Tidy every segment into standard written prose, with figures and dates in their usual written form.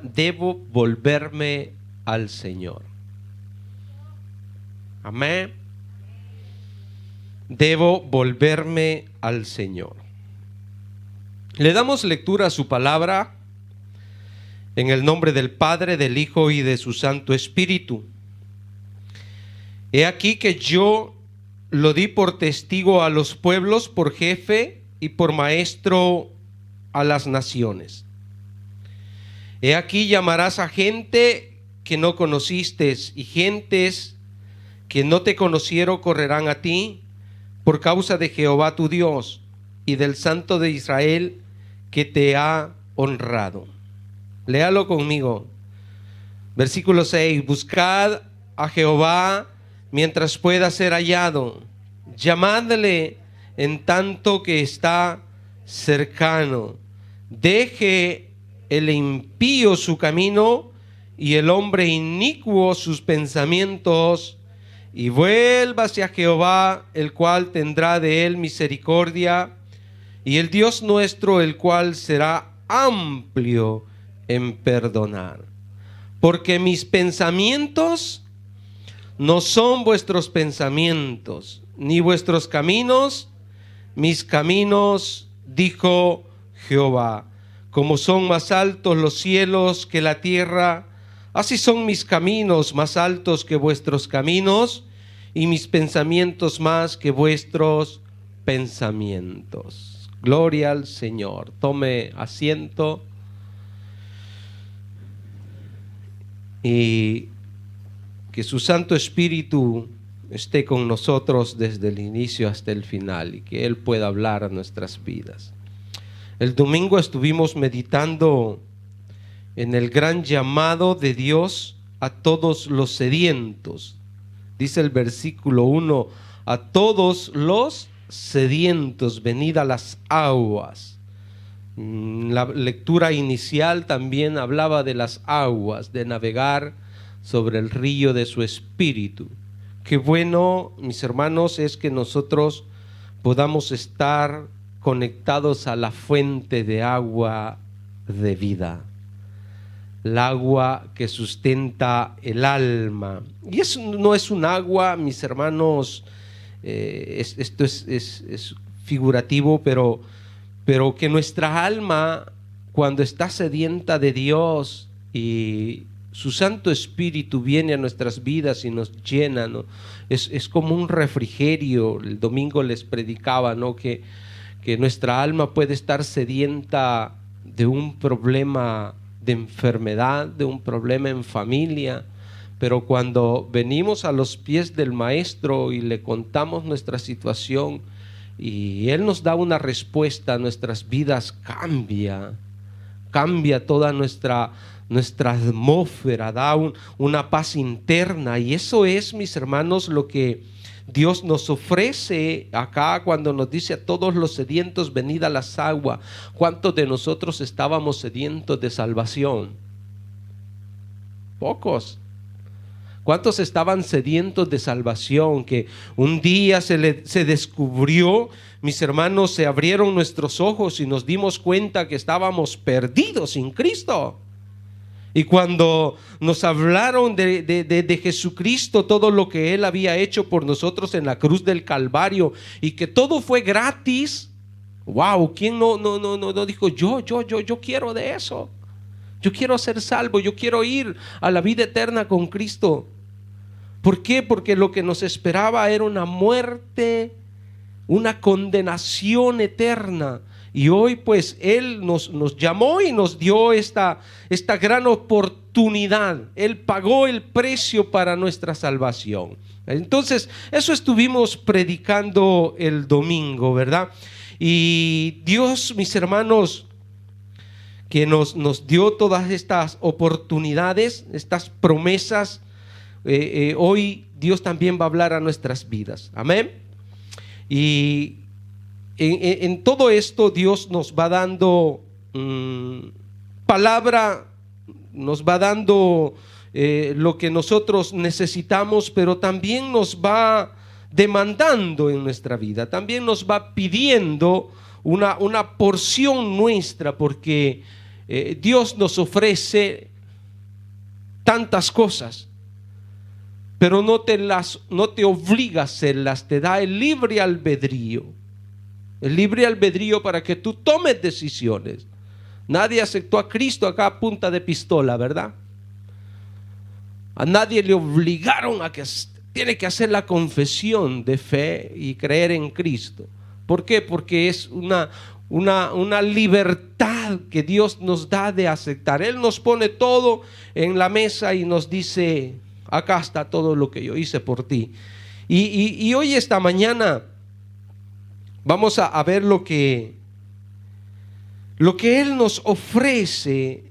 debo volverme al Señor. Amén. Debo volverme al Señor. Le damos lectura a su palabra en el nombre del Padre, del Hijo y de su Santo Espíritu. He aquí que yo lo di por testigo a los pueblos, por jefe y por maestro a las naciones. He aquí llamarás a gente que no conociste, y gentes que no te conocieron correrán a ti por causa de Jehová tu Dios y del Santo de Israel que te ha honrado. Léalo conmigo. Versículo 6. Buscad a Jehová mientras pueda ser hallado. Llamadle en tanto que está cercano. Deje el impío su camino y el hombre inicuo sus pensamientos, y vuélvase a Jehová, el cual tendrá de él misericordia, y el Dios nuestro, el cual será amplio en perdonar. Porque mis pensamientos no son vuestros pensamientos, ni vuestros caminos mis caminos, dijo Jehová. Como son más altos los cielos que la tierra, así son mis caminos más altos que vuestros caminos, y mis pensamientos más que vuestros pensamientos. Gloria al Señor. Tome asiento. Y que su Santo Espíritu esté con nosotros desde el inicio hasta el final, y que Él pueda hablar a nuestras vidas. El domingo estuvimos meditando en el gran llamado de Dios a todos los sedientos. Dice el versículo 1: a todos los sedientos, venid a las aguas. La lectura inicial también hablaba de las aguas, de navegar sobre el río de su espíritu. Qué bueno, mis hermanos, es que nosotros podamos estar conectados a la fuente de agua de vida, el agua que sustenta el alma. Y eso no es un agua, mis hermanos, esto es figurativo, pero que nuestra alma, cuando está sedienta de Dios y su Santo Espíritu viene a nuestras vidas y nos llena, ¿no? Es como un refrigerio. El domingo les predicaba, ¿no? que nuestra alma puede estar sedienta de un problema de enfermedad, de un problema en familia, pero cuando venimos a los pies del Maestro y le contamos nuestra situación y Él nos da una respuesta, nuestras vidas cambia toda nuestra atmósfera, da una paz interna. Y eso es, mis hermanos, lo que Dios nos ofrece acá cuando nos dice: a todos los sedientos, venid a las aguas. ¿Cuántos de nosotros estábamos sedientos de salvación? Pocos. ¿Cuántos estaban sedientos de salvación? Que un día se descubrió, mis hermanos, se abrieron nuestros ojos y nos dimos cuenta que estábamos perdidos sin Cristo. Y cuando nos hablaron de Jesucristo, todo lo que Él había hecho por nosotros en la cruz del Calvario, y que todo fue gratis, wow, ¿quién no dijo: yo quiero de eso? Yo quiero ser salvo, yo quiero ir a la vida eterna con Cristo. ¿Por qué? Porque lo que nos esperaba era una muerte, una condenación eterna. Y hoy pues Él nos llamó y nos dio esta gran oportunidad. Él pagó el precio para nuestra salvación. Entonces, eso estuvimos predicando el domingo, ¿verdad? Y Dios, mis hermanos, que nos dio todas estas oportunidades, estas promesas, hoy Dios también va a hablar a nuestras vidas. Amén. Y en todo esto Dios nos va dando palabra, nos va dando lo que nosotros necesitamos, pero también nos va demandando en nuestra vida, también nos va pidiendo una porción nuestra, porque Dios nos ofrece tantas cosas, pero no te obliga a hacerlas, te da el libre albedrío. El libre albedrío para que tú tomes decisiones. Nadie aceptó a Cristo acá a punta de pistola, ¿verdad? A nadie le obligaron a que tiene que hacer la confesión de fe y creer en Cristo. ¿Por qué? Porque es una libertad que Dios nos da de aceptar. Él nos pone todo en la mesa y nos dice: acá está todo lo que yo hice por ti. Y hoy, esta mañana, vamos a ver lo que Él nos ofrece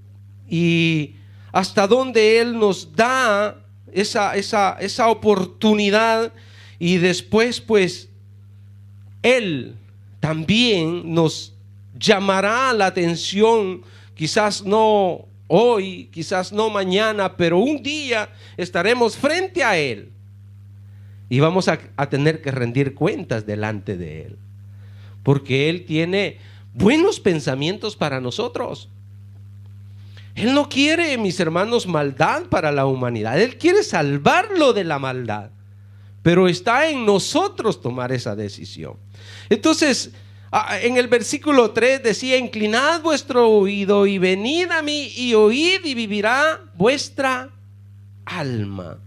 y hasta dónde Él nos da esa oportunidad. Y después, pues, Él también nos llamará la atención, quizás no hoy, quizás no mañana, pero un día estaremos frente a Él y vamos a tener que rendir cuentas delante de Él, porque Él tiene buenos pensamientos para nosotros. Él no quiere, mis hermanos, maldad para la humanidad. Él quiere salvarlo de la maldad, pero está en nosotros tomar esa decisión. Entonces, en el versículo 3 decía: inclinad vuestro oído y venid a mí y oíd y vivirá vuestra alma.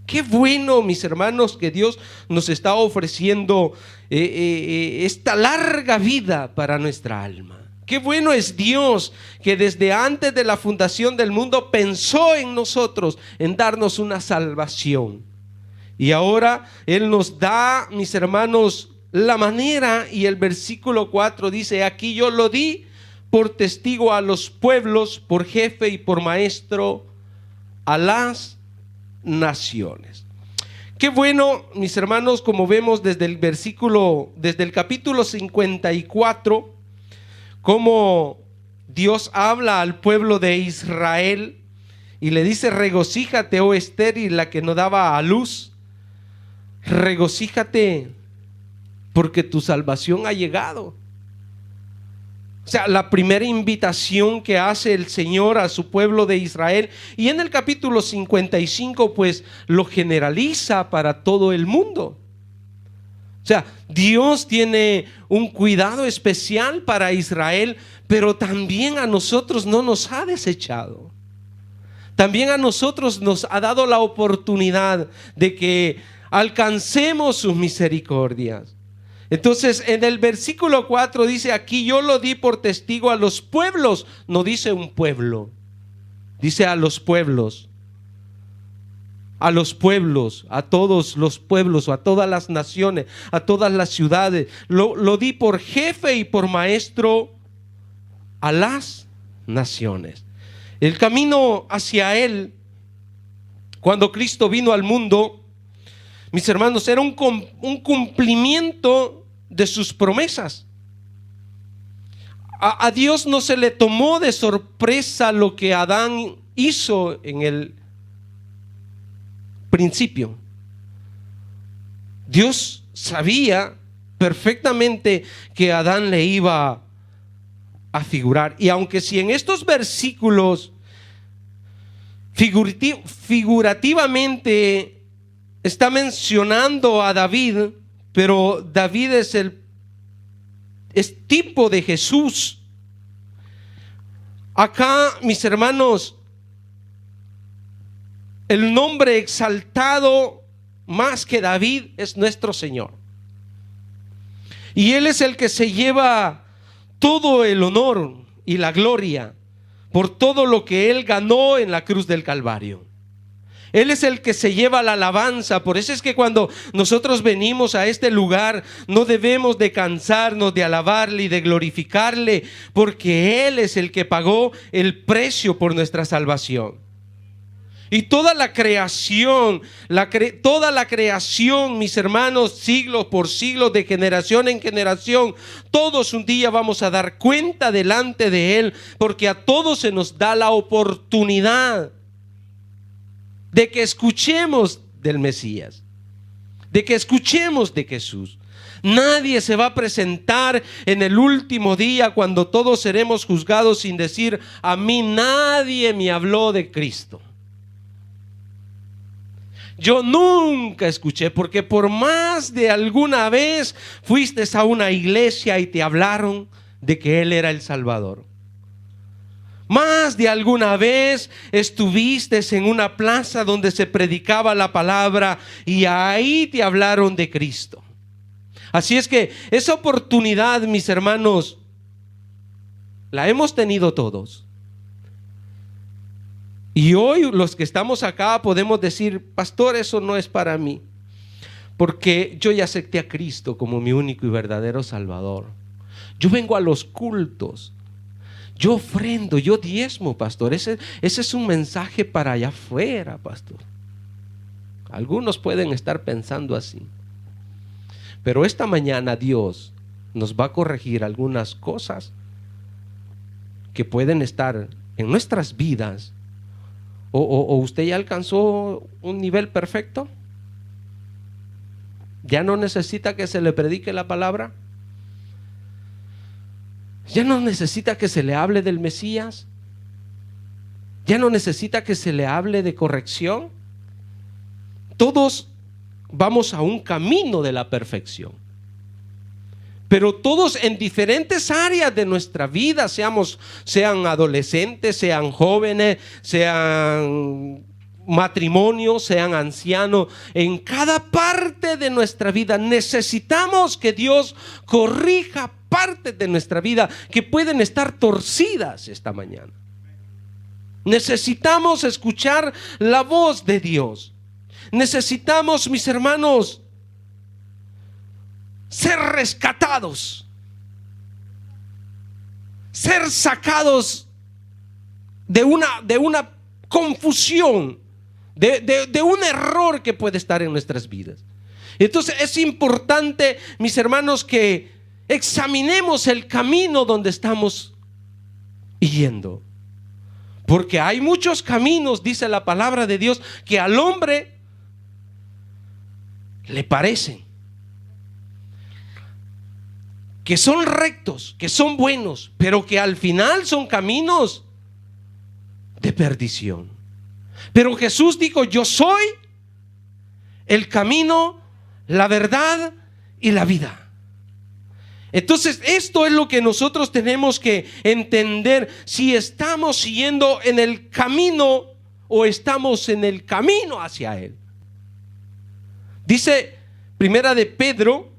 Qué bueno, mis hermanos, que Dios nos está ofreciendo esta larga vida para nuestra alma. Qué bueno es Dios, que desde antes de la fundación del mundo pensó en nosotros, en darnos una salvación. Y ahora Él nos da, mis hermanos, la manera. Y el versículo 4 dice: aquí yo lo di por testigo a los pueblos, por jefe y por maestro a las naciones. Qué bueno, mis hermanos, como vemos desde el capítulo 54, cómo Dios habla al pueblo de Israel y le dice: regocíjate, oh estéril, la que no daba a luz, regocíjate porque tu salvación ha llegado. O sea, la primera invitación que hace el Señor a su pueblo de Israel, y en el capítulo 55 pues lo generaliza para todo el mundo. O sea, Dios tiene un cuidado especial para Israel, pero también a nosotros no nos ha desechado. También a nosotros nos ha dado la oportunidad de que alcancemos sus misericordias. Entonces, en el versículo 4 dice: aquí yo lo di por testigo a los pueblos. No dice un pueblo, dice a los pueblos. A los pueblos, a todos los pueblos, o a todas las naciones, a todas las ciudades. Lo di por jefe y por maestro a las naciones. El camino hacia Él, cuando Cristo vino al mundo, mis hermanos, era un cumplimiento de sus promesas. A Dios no se le tomó de sorpresa lo que Adán hizo en el principio. Dios sabía perfectamente que Adán le iba a figurar. Y aunque si en estos versículos figurativamente está mencionando a David, pero David es tipo de Jesús. Acá, mis hermanos, el nombre exaltado más que David es nuestro Señor. Y Él es el que se lleva todo el honor y la gloria por todo lo que Él ganó en la cruz del Calvario. Él es el que se lleva la alabanza. Por eso es que cuando nosotros venimos a este lugar, no debemos de cansarnos de alabarle y de glorificarle, porque Él es el que pagó el precio por nuestra salvación. Y toda la creación, toda la creación, mis hermanos, siglos por siglos, de generación en generación, todos un día vamos a dar cuenta delante de Él, porque a todos se nos da la oportunidad de que escuchemos del Mesías, de que escuchemos de Jesús. Nadie se va a presentar en el último día, cuando todos seremos juzgados, sin decir: a mí nadie me habló de Cristo. Yo nunca escuché, porque por más de alguna vez fuiste a una iglesia y te hablaron de que Él era el Salvador. Más de alguna vez estuviste en una plaza donde se predicaba la palabra y ahí te hablaron de Cristo. Así es que esa oportunidad, mis hermanos, la hemos tenido todos. Y hoy los que estamos acá podemos decir: pastor, eso no es para mí, porque yo ya acepté a Cristo como mi único y verdadero Salvador. Yo vengo a los cultos, yo ofrendo, yo diezmo, pastor. Ese es un mensaje para allá afuera, pastor. Algunos pueden estar pensando así. Pero esta mañana Dios nos va a corregir algunas cosas que pueden estar en nuestras vidas. ¿O usted ya alcanzó un nivel perfecto? ¿Ya no necesita que se le predique la palabra? ¿Ya no necesita que se le hable del Mesías? ¿Ya no necesita que se le hable de corrección? Todos vamos a un camino de la perfección, pero todos en diferentes áreas de nuestra vida, sean adolescentes, sean jóvenes, sean matrimonios, sean ancianos. En cada parte de nuestra vida necesitamos que Dios corrija partes de nuestra vida que pueden estar torcidas esta mañana. Necesitamos escuchar la voz de Dios. Necesitamos, mis hermanos, ser rescatados, ser sacados de una confusión, de un error que puede estar en nuestras vidas. Entonces es importante, mis hermanos, que examinemos el camino donde estamos yendo, porque hay muchos caminos, dice la palabra de Dios, que al hombre le parecen que son rectos, que son buenos, pero que al final son caminos de perdición. Pero Jesús dijo: yo soy el camino, la verdad y la vida. Entonces esto es lo que nosotros tenemos que entender, si estamos siguiendo en el camino o estamos en el camino hacia Él. Dice Primera de Pedro,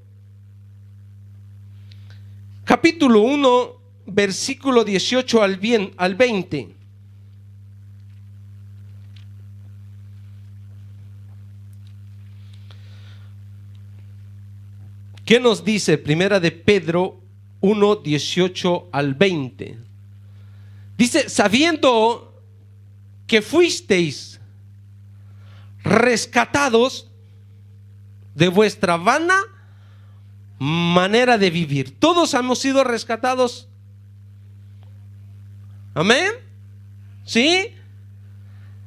capítulo 1, versículo 18 al 20. ¿Qué nos dice Primera de Pedro 1, 18 al 20? Dice: sabiendo que fuisteis rescatados de vuestra vana manera de vivir. Todos hemos sido rescatados. Amén. ¿Sí?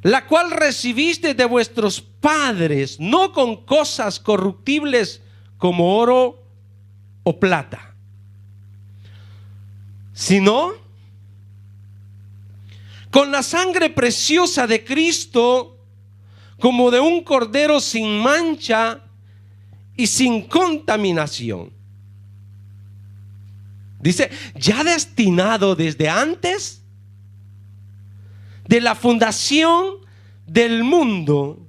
La cual recibiste de vuestros padres, no con cosas corruptibles como oro o plata, sino con la sangre preciosa de Cristo, como de un cordero sin mancha y sin contaminación. Dice: ya destinado desde antes de la fundación del mundo,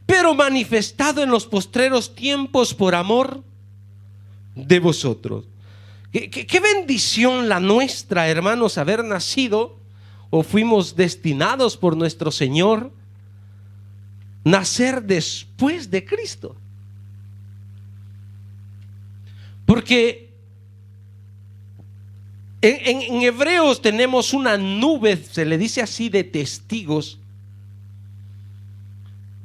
pero manifestado en los postreros tiempos por amor de vosotros. Qué bendición la nuestra, hermanos, haber nacido, o fuimos destinados por nuestro Señor, nacer después de Cristo. Porque en Hebreos tenemos una nube, se le dice así, de testigos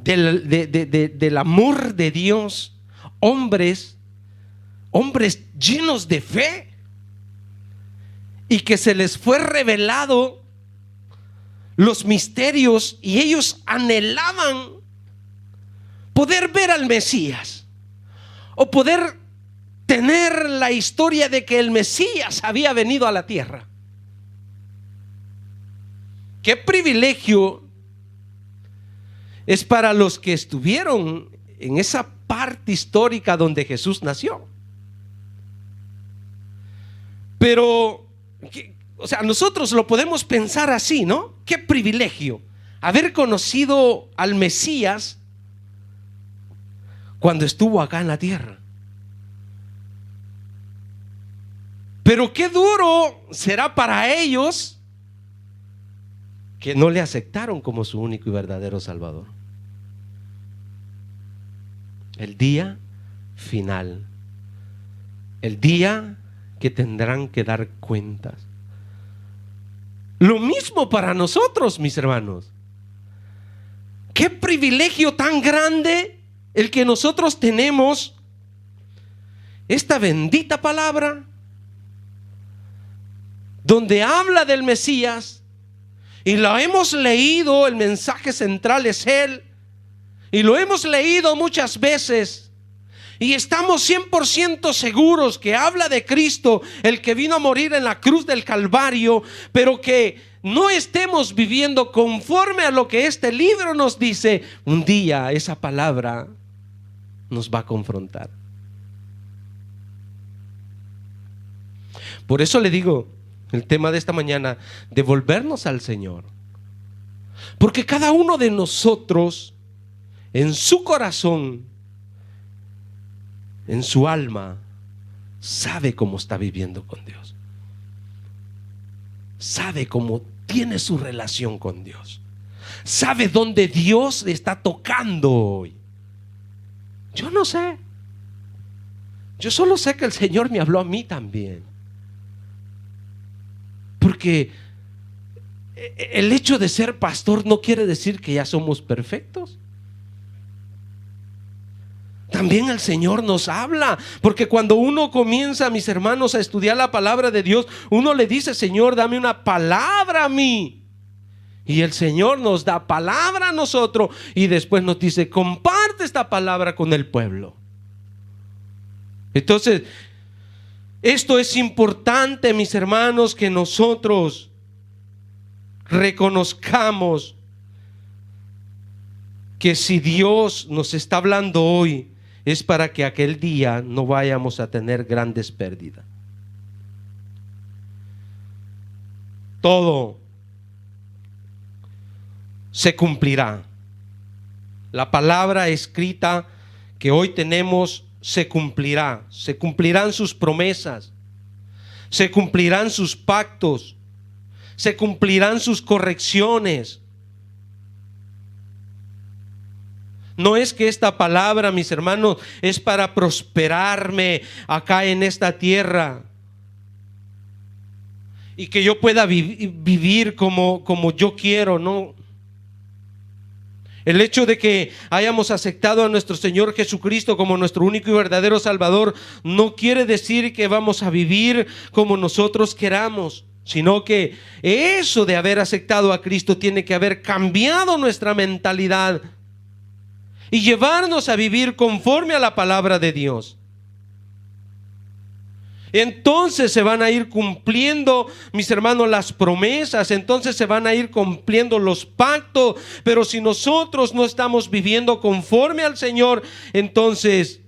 del amor de Dios. Hombres llenos de fe, y que se les fue revelado los misterios, y ellos anhelaban poder ver al Mesías. o poder tener la historia de que el Mesías había venido a la tierra. Qué privilegio es para los que estuvieron en esa parte histórica donde Jesús nació. Pero, o sea, nosotros lo podemos pensar así, ¿no? Qué privilegio haber conocido al Mesías cuando estuvo acá en la tierra. Pero qué duro será para ellos que no le aceptaron como su único y verdadero Salvador. El día final, el día que tendrán que dar cuentas. Lo mismo para nosotros, mis hermanos. Qué privilegio tan grande el que nosotros tenemos esta bendita palabra donde habla del Mesías, y lo hemos leído. El mensaje central es Él, y lo hemos leído muchas veces, y estamos 100% seguros que habla de Cristo, el que vino a morir en la cruz del Calvario, pero que no estemos viviendo conforme a lo que este libro nos dice. Un día esa palabra nos va a confrontar. Por eso le digo, el tema de esta mañana, devolvernos al Señor. Porque cada uno de nosotros, en su corazón, en su alma, sabe cómo está viviendo con Dios. Sabe cómo tiene su relación con Dios. Sabe dónde Dios le está tocando hoy. Yo no sé. Yo solo sé que el Señor me habló a mí también. Porque el hecho de ser pastor no quiere decir que ya somos perfectos. También el Señor nos habla, porque cuando uno comienza, mis hermanos, a estudiar la palabra de Dios, uno le dice: Señor, dame una palabra a mí. Y el Señor nos da palabra a nosotros, y después nos dice: comparte esta palabra con el pueblo. Entonces, esto es importante, mis hermanos, que nosotros reconozcamos que si Dios nos está hablando hoy, es para que aquel día no vayamos a tener grandes pérdidas. Todo se cumplirá. La palabra escrita que hoy tenemos se cumplirá. Se cumplirán sus promesas, se cumplirán sus pactos, se cumplirán sus correcciones. No es que esta palabra, mis hermanos, es para prosperarme acá en esta tierra y que yo pueda vivir como yo quiero, no. El hecho de que hayamos aceptado a nuestro Señor Jesucristo como nuestro único y verdadero Salvador no quiere decir que vamos a vivir como nosotros queramos, sino que eso de haber aceptado a Cristo tiene que haber cambiado nuestra mentalidad y llevarnos a vivir conforme a la palabra de Dios. Entonces se van a ir cumpliendo, mis hermanos, las promesas. Entonces se van a ir cumpliendo los pactos. Pero si nosotros no estamos viviendo conforme al Señor, entonces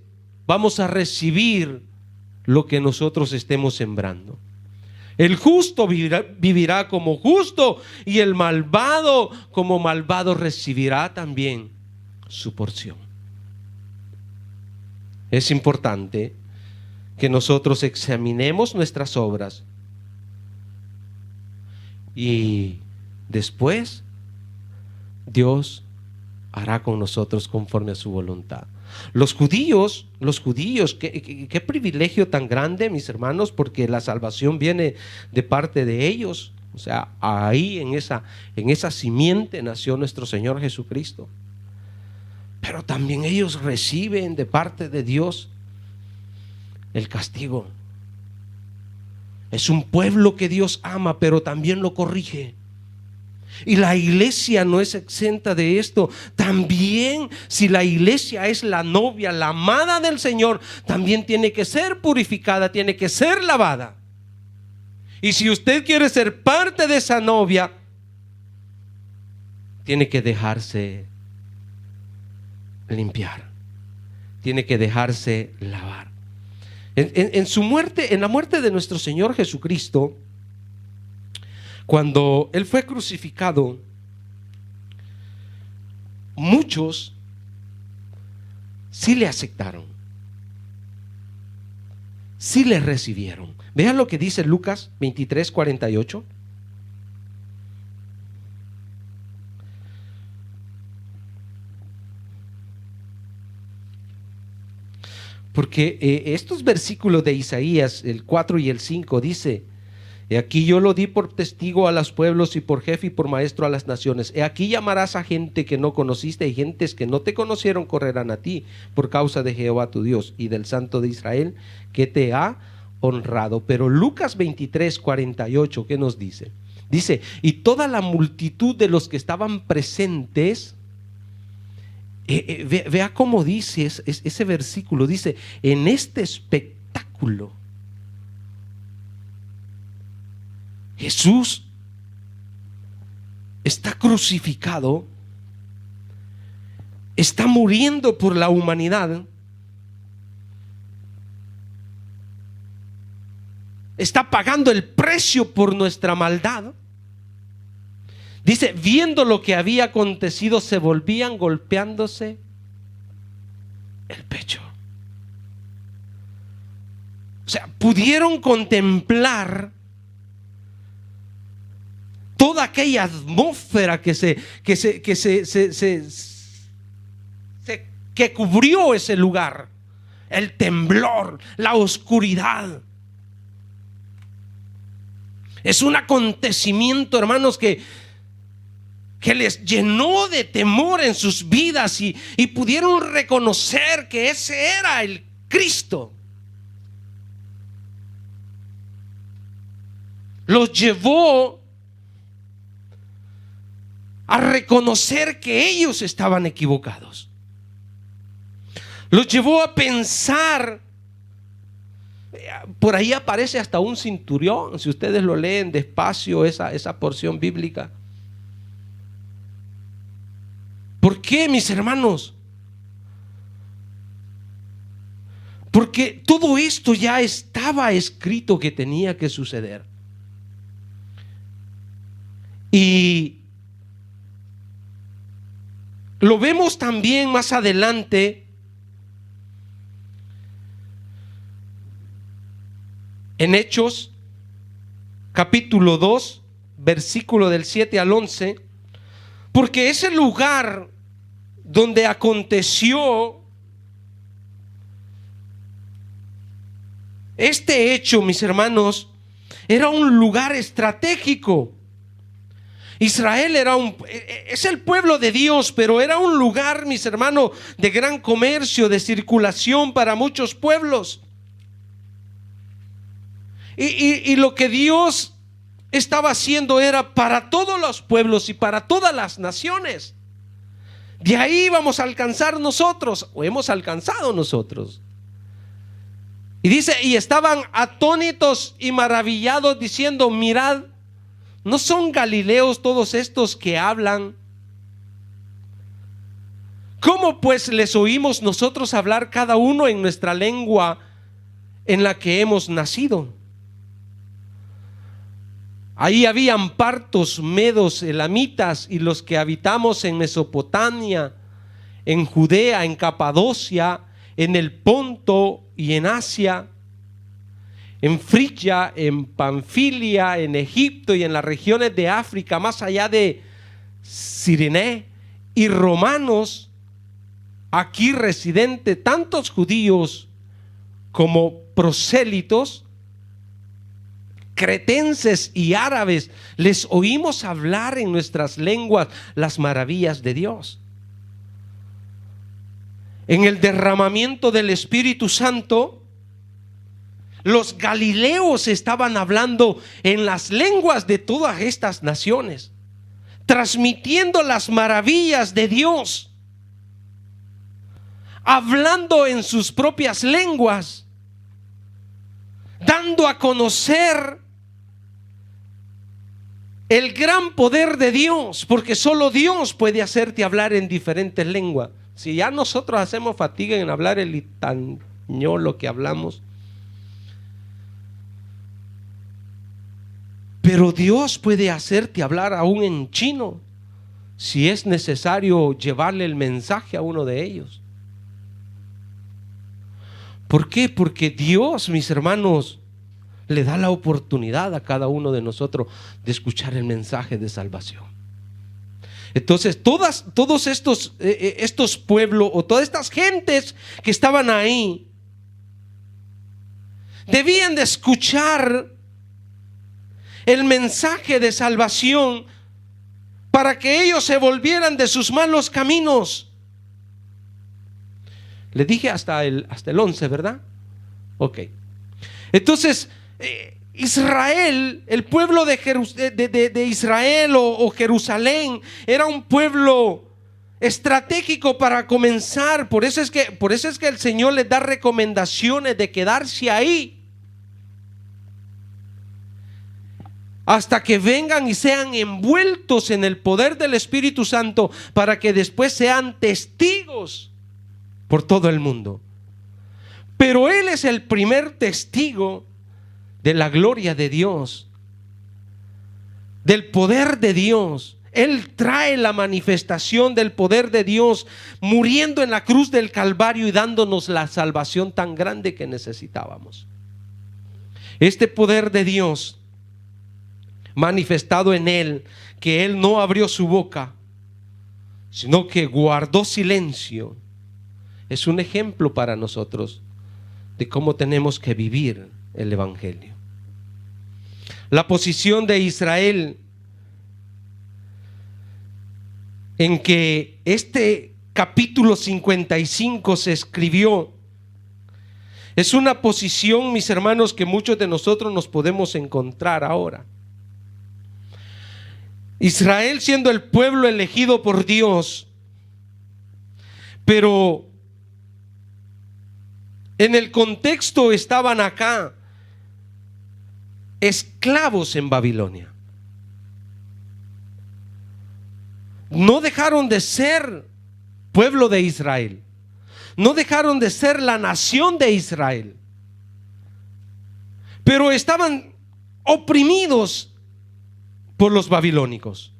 vamos a recibir lo que nosotros estemos sembrando. El justo vivirá como justo, y el malvado como malvado recibirá también su porción. Es importante que nosotros examinemos nuestras obras y después Dios hará con nosotros conforme a su voluntad. Los judíos, qué privilegio tan grande, mis hermanos, porque la salvación viene de parte de ellos. O sea, ahí en esa simiente nació nuestro Señor Jesucristo. Pero también ellos reciben de parte de Dios el castigo. Es un pueblo que Dios ama, pero también lo corrige. Y la iglesia no es exenta de esto. También, si la iglesia es la novia, la amada del Señor, también tiene que ser purificada, tiene que ser lavada. Y si usted quiere ser parte de esa novia, tiene que dejarse limpiar, tiene que dejarse lavar. En su muerte, en la muerte de nuestro Señor Jesucristo, cuando Él fue crucificado, muchos sí le aceptaron, sí le recibieron. Vean lo que dice Lucas 23:48. Porque estos versículos de Isaías, el 4 y el 5, dice: he aquí yo lo di por testigo a los pueblos y por jefe y por maestro a las naciones. He aquí llamarás a gente que no conociste, y gentes que no te conocieron correrán a ti por causa de Jehová tu Dios y del Santo de Israel que te ha honrado. Pero Lucas 23:48, ¿qué nos dice? Dice: y toda la multitud de los que estaban presentes, vea cómo dice ese versículo, dice: en este espectáculo Jesús está crucificado, está muriendo por la humanidad, está pagando el precio por nuestra maldad. Dice: viendo lo que había acontecido, se volvían golpeándose el pecho. O sea, pudieron contemplar toda aquella atmósfera que cubrió ese lugar, el temblor, la oscuridad. Es un acontecimiento, hermanos, que les llenó de temor en sus vidas, y pudieron reconocer que ese era el Cristo. Los llevó a reconocer que ellos estaban equivocados. Los llevó a pensar. Por ahí aparece hasta un centurión, si ustedes lo leen despacio, esa porción bíblica. ¿Por qué, mis hermanos? Porque todo esto ya estaba escrito que tenía que suceder. Y lo vemos también más adelante en Hechos capítulo 2, versículo del 7 al 11, porque ese lugar donde aconteció este hecho, mis hermanos, era un lugar estratégico. Israel es el pueblo de Dios, pero era un lugar, mis hermanos, de gran comercio, de circulación para muchos pueblos. Y lo que Dios estaba haciendo era para todos los pueblos y para todas las naciones. De ahí vamos a alcanzar nosotros, o hemos alcanzado nosotros. Y dice: y estaban atónitos y maravillados, diciendo: mirad, ¿no son galileos todos estos que hablan? ¿Cómo pues les oímos nosotros hablar cada uno en nuestra lengua en la que hemos nacido? Ahí habían partos, medos, elamitas, y los que habitamos en Mesopotamia, en Judea, en Capadocia, en el Ponto y en Asia, en Frigia, en Panfilia, en Egipto y en las regiones de África, más allá de Cirene, y romanos aquí residentes, tantos judíos como prosélitos, cretenses y árabes, les oímos hablar en nuestras lenguas las maravillas de Dios. En el derramamiento del Espíritu Santo, los galileos estaban hablando en las lenguas de todas estas naciones, transmitiendo las maravillas de Dios, hablando en sus propias lenguas, dando a conocer el gran poder de Dios, porque solo Dios puede hacerte hablar en diferentes lenguas. Si ya nosotros hacemos fatiga en hablar el itañolo que hablamos, pero Dios puede hacerte hablar aún en chino, si es necesario llevarle el mensaje a uno de ellos. ¿Por qué? Porque Dios, mis hermanos, le da la oportunidad a cada uno de nosotros de escuchar el mensaje de salvación. Entonces todos estos pueblos o todas estas gentes que estaban ahí debían de escuchar el mensaje de salvación para que ellos se volvieran de sus malos caminos. Le dije hasta el 11, ¿verdad? Ok. Entonces Israel, el pueblo de Israel o Jerusalén, era un pueblo estratégico para comenzar. Por eso es que el Señor les da recomendaciones de quedarse ahí hasta que vengan y sean envueltos en el poder del Espíritu Santo, para que después sean testigos por todo el mundo. Pero Él es el primer testigo de la gloria de Dios, del poder de Dios. Él trae la manifestación del poder de Dios, muriendo en la cruz del Calvario y dándonos la salvación tan grande que necesitábamos. Este poder de Dios manifestado en Él, que Él no abrió su boca, sino que guardó silencio, es un ejemplo para nosotros de cómo tenemos que vivir el Evangelio. La posición de Israel en que este capítulo 55 se escribió es una posición, mis hermanos, que muchos de nosotros nos podemos encontrar ahora. Israel siendo el pueblo elegido por Dios, pero en el contexto estaban acá esclavos en Babilonia. No dejaron de ser pueblo de Israel, no dejaron de ser la nación de Israel, pero estaban oprimidos por los babilónicos.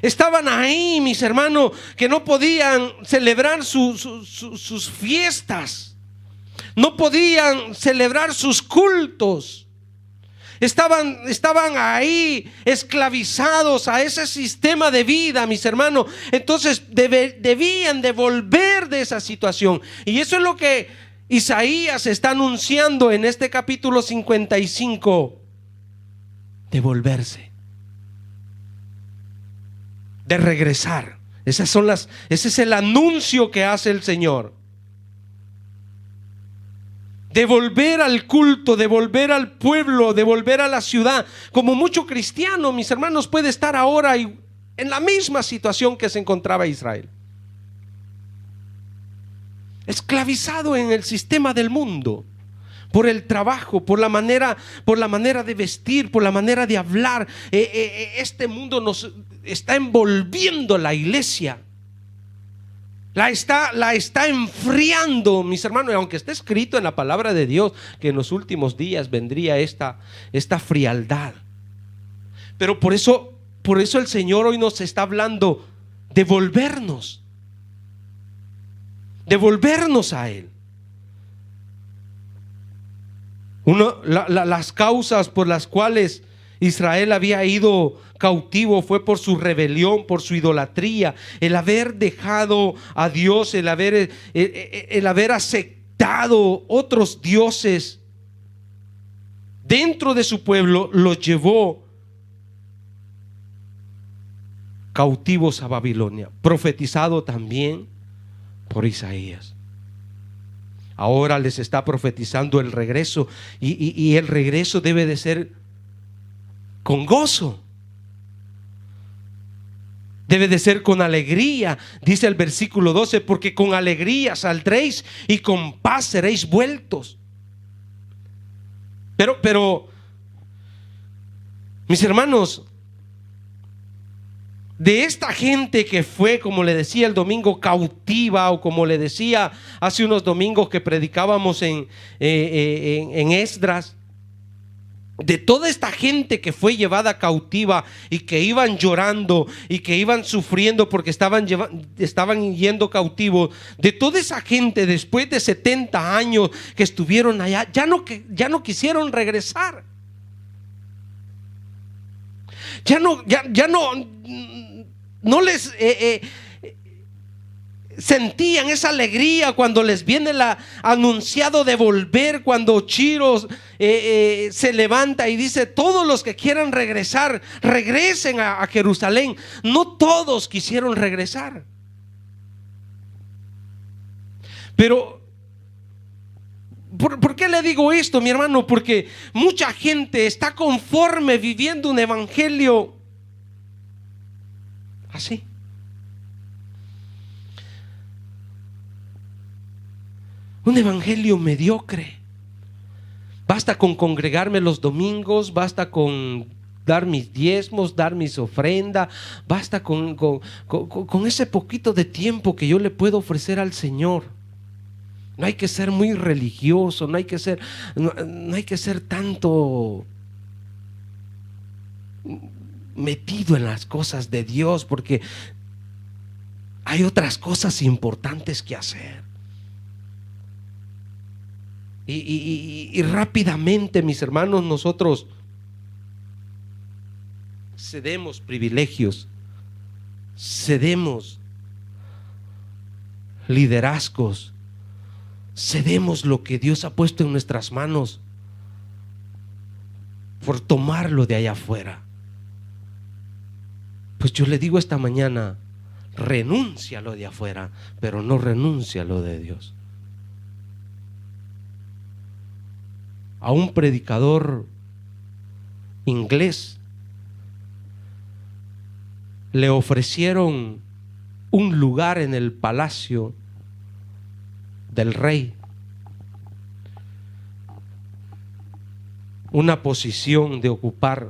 Estaban ahí, mis hermanos, que no podían celebrar sus fiestas, no podían celebrar sus cultos. Estaban ahí esclavizados a ese sistema de vida, mis hermanos. Entonces debían de volver de esa situación. Y eso es lo que Isaías está anunciando en este capítulo 55. De volverse, de regresar. Ese es el anuncio que hace el Señor. De volver al culto, de volver al pueblo, de volver a la ciudad. Como mucho cristiano, mis hermanos, puede estar ahora en la misma situación que se encontraba Israel. Esclavizado en el sistema del mundo, por el trabajo, por la manera de vestir, por la manera de hablar. Este mundo nos está envolviendo la iglesia. La está enfriando, mis hermanos. Y aunque está escrito en la palabra de Dios que en los últimos días vendría esta frialdad, pero por eso el Señor hoy nos está hablando de volvernos a Él. Las causas por las cuales Israel había ido cautivo fue por su rebelión, por su idolatría, el haber dejado a Dios, el haber aceptado otros dioses dentro de su pueblo, los llevó cautivos a Babilonia, profetizado también por Isaías. Ahora les está profetizando el regreso, y el regreso debe de ser con gozo. Debe de ser con alegría, dice el versículo 12, porque con alegría saldréis y con paz seréis vueltos. Pero, mis hermanos, de esta gente que fue, como le decía el domingo, cautiva, o como le decía hace unos domingos que predicábamos en Esdras, de toda esta gente que fue llevada cautiva y que iban llorando y que iban sufriendo porque estaban yendo cautivos, de toda esa gente, después de 70 años que estuvieron allá, ya no quisieron regresar. Ya no les sentían esa alegría cuando les viene el anunciado de volver, cuando Chiro se levanta y dice: todos los que quieran regresar, regresen a Jerusalén. No todos quisieron regresar. Pero ¿por qué le digo esto, mi hermano? Porque mucha gente está conforme viviendo un evangelio así. Un evangelio mediocre. Basta con congregarme los domingos, basta con dar mis diezmos, dar mis ofrendas, basta con ese poquito de tiempo que yo le puedo ofrecer al Señor. No hay que ser muy religioso, no hay que ser tanto metido en las cosas de Dios, porque hay otras cosas importantes que hacer. Y rápidamente, mis hermanos, nosotros cedemos privilegios, cedemos liderazgos, cedemos lo que Dios ha puesto en nuestras manos por tomarlo de allá afuera. Pues yo le digo esta mañana: renuncia a lo de afuera, pero no renuncia a lo de Dios. A un predicador inglés le ofrecieron un lugar en el palacio del rey, una posición de ocupar,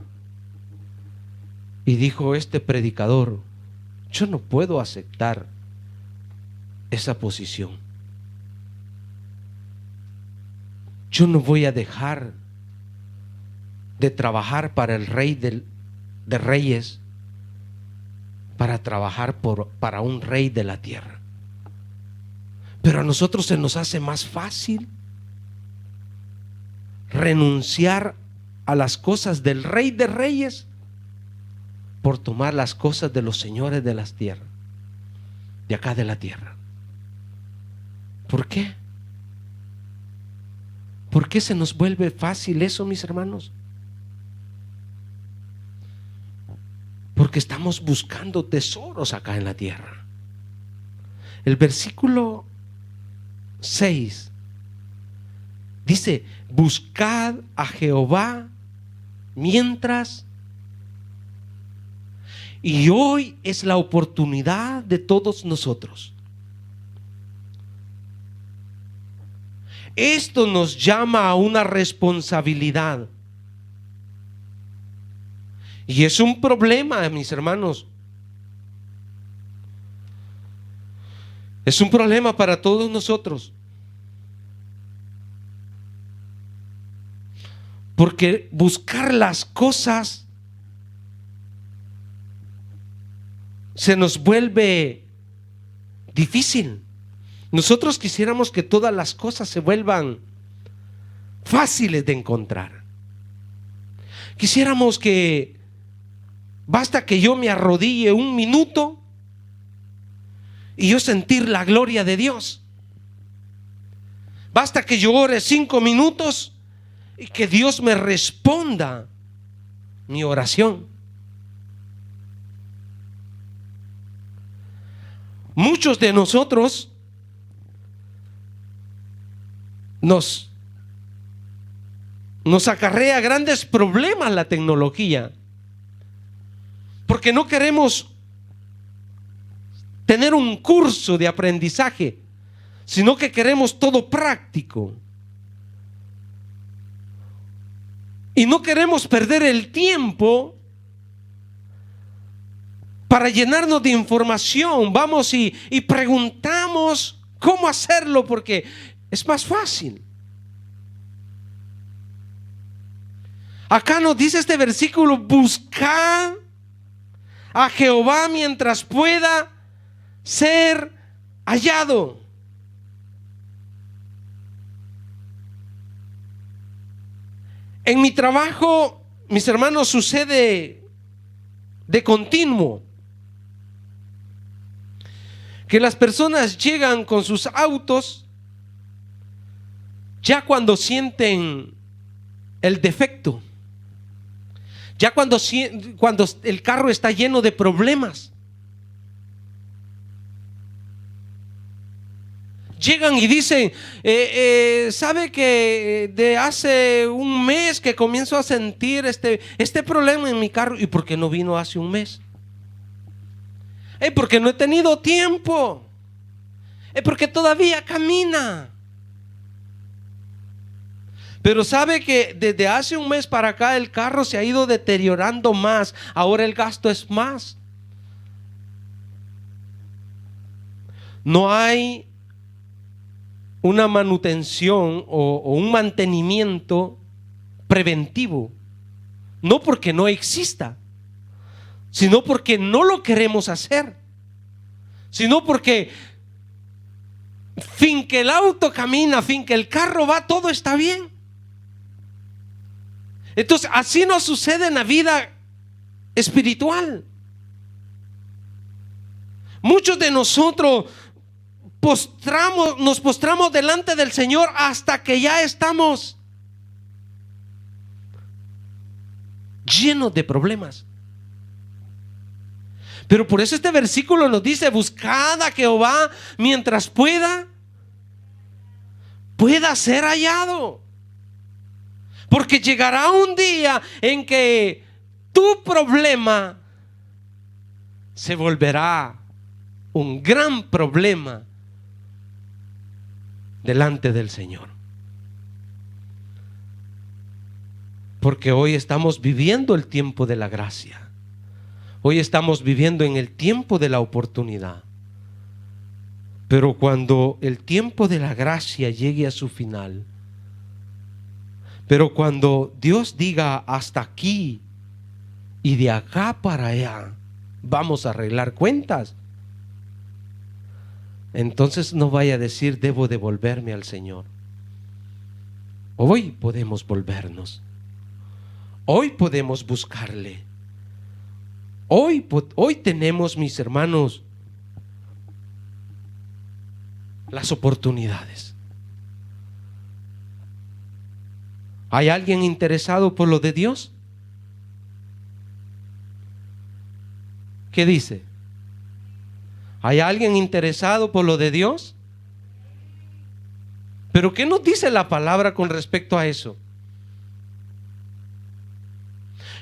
y dijo este predicador: yo no puedo aceptar esa posición. Yo no voy a dejar de trabajar para el Rey de Reyes para trabajar para un rey de la tierra. Pero a nosotros se nos hace más fácil renunciar a las cosas del Rey de Reyes por tomar las cosas de los señores de las tierras, de acá de la tierra. ¿Por qué? ¿Por qué se nos vuelve fácil eso, mis hermanos? Porque estamos buscando tesoros acá en la tierra. El versículo 6 dice: buscad a Jehová mientras. Y hoy es la oportunidad de todos nosotros. Esto nos llama a una responsabilidad. Y es un problema, mis hermanos. Es un problema para todos nosotros. Porque buscar las cosas se nos vuelve difícil. Nosotros quisiéramos que todas las cosas se vuelvan fáciles de encontrar. Quisiéramos que basta que yo me arrodille un minuto y yo sentir la gloria de Dios. Basta que yo ore 5 minutos y que Dios me responda mi oración. Muchos de nosotros nos acarrea grandes problemas la tecnología, porque no queremos tener un curso de aprendizaje, sino que queremos todo práctico. Y no queremos perder el tiempo para llenarnos de información. Vamos y preguntamos cómo hacerlo porque es más fácil. Acá nos dice este versículo: buscad a Jehová mientras pueda ser hallado. En mi trabajo, mis hermanos, sucede de continuo que las personas llegan con sus autos ya cuando sienten el defecto, ya cuando el carro está lleno de problemas. Llegan y dicen, ¿sabe que de hace un mes que comienzo a sentir este problema en mi carro? ¿Y por qué no vino hace un mes? Porque no he tenido tiempo. Porque todavía camina. Pero sabe que desde hace un mes para acá el carro se ha ido deteriorando más. Ahora el gasto es más. No hay una manutención o un mantenimiento preventivo. No porque no exista, sino porque no lo queremos hacer, sino porque fin que el auto camina, fin que el carro va, todo está bien. Entonces así nos sucede en la vida espiritual. Muchos de nosotros nos postramos delante del Señor hasta que ya estamos llenos de problemas. Pero por eso este versículo nos dice: buscad a Jehová mientras pueda ser hallado. Porque llegará un día en que tu problema se volverá un gran problema delante del Señor. Porque hoy estamos viviendo el tiempo de la gracia. Hoy estamos viviendo en el tiempo de la oportunidad. Pero cuando el tiempo de la gracia llegue a su final, pero cuando Dios diga hasta aquí y de acá para allá vamos a arreglar cuentas, entonces no vaya a decir: debo devolverme al Señor. Hoy podemos volvernos. Hoy podemos buscarle. Hoy tenemos, mis hermanos, las oportunidades. ¿Hay alguien interesado por lo de Dios? ¿Qué dice? ¿Hay alguien interesado por lo de Dios? ¿Pero qué nos dice la palabra con respecto a eso?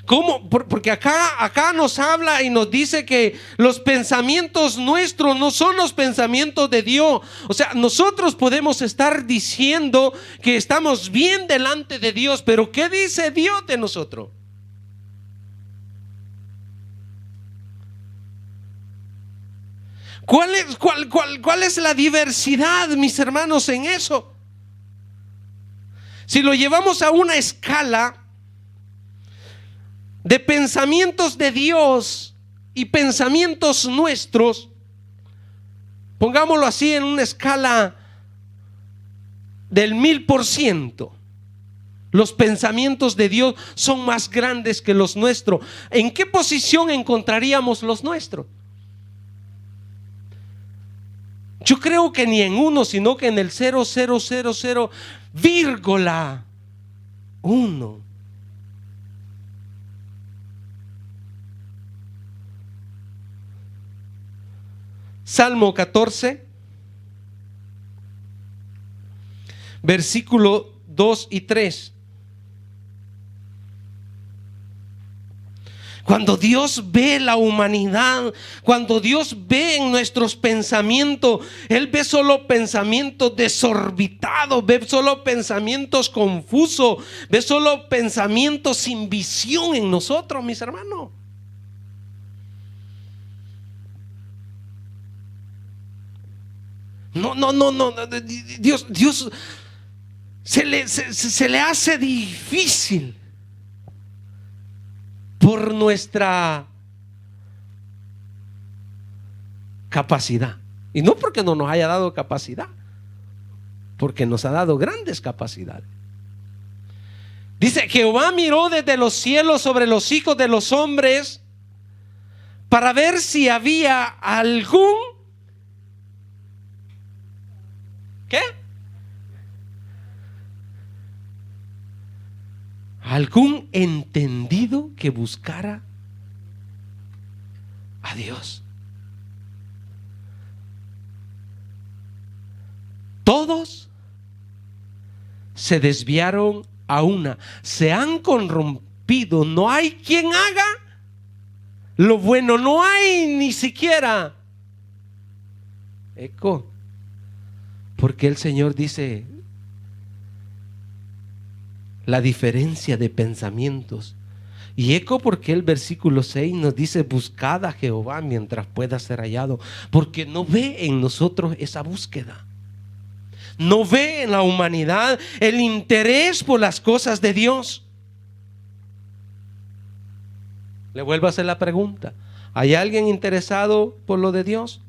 ¿Cómo? Porque acá nos habla y nos dice que los pensamientos nuestros no son los pensamientos de Dios. O sea, nosotros podemos estar diciendo que estamos bien delante de Dios, pero ¿qué dice Dios de nosotros? ¿Cuál es la diversidad, mis hermanos, en eso? Si lo llevamos a una escala de pensamientos de Dios y pensamientos nuestros, pongámoslo así, en una escala del 1000%, los pensamientos de Dios son más grandes que los nuestros. ¿En qué posición encontraríamos los nuestros? Yo creo que ni en uno, sino que en el 0,000,1. Salmo 14, versículo 2 y 3. Cuando Dios ve la humanidad, cuando Dios ve en nuestros pensamientos, Él ve solo pensamientos desorbitados, ve solo pensamientos confusos, ve solo pensamientos sin visión en nosotros, mis hermanos. No. Dios se le hace difícil por nuestra capacidad. Y no porque no nos haya dado capacidad, porque nos ha dado grandes capacidades. Dice: Jehová miró desde los cielos sobre los hijos de los hombres para ver si había algún ¿qué? Algún entendido que buscara a Dios. Todos se desviaron a una, se han corrompido, no hay quien haga lo bueno, no hay ni siquiera eco. Porque el Señor dice la diferencia de pensamientos. Y eco porque el versículo 6 nos dice: buscad a Jehová mientras pueda ser hallado. Porque no ve en nosotros esa búsqueda. No ve en la humanidad el interés por las cosas de Dios. Le vuelvo a hacer la pregunta: ¿hay alguien interesado por lo de Dios?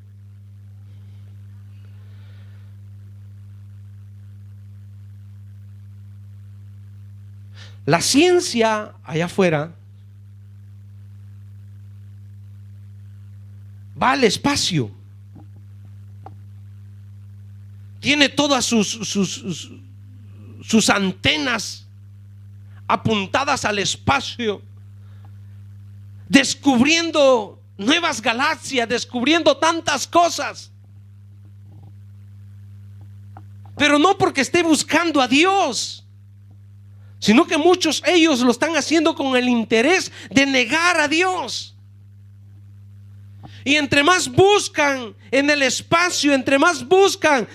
La ciencia allá afuera va al espacio, tiene todas sus antenas apuntadas al espacio, descubriendo nuevas galaxias, descubriendo tantas cosas. Pero no porque esté buscando a Dios, sino que muchos ellos lo están haciendo con el interés de negar a Dios. Y entre más buscan en el espacio, entre más buscan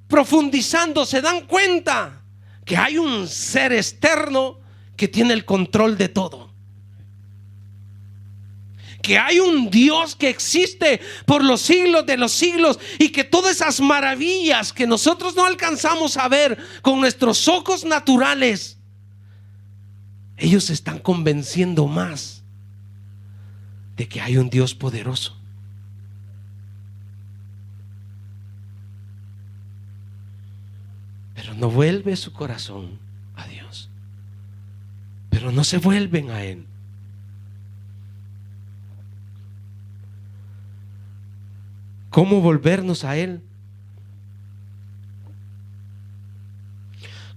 profundizando, se dan cuenta que hay un ser externo que tiene el control de todo. Que hay un Dios que existe por los siglos de los siglos, y que todas esas maravillas que nosotros no alcanzamos a ver con nuestros ojos naturales, ellos se están convenciendo más de que hay un Dios poderoso. Pero no vuelve su corazón a Dios, pero no se vuelven a Él. ¿Cómo volvernos a Él?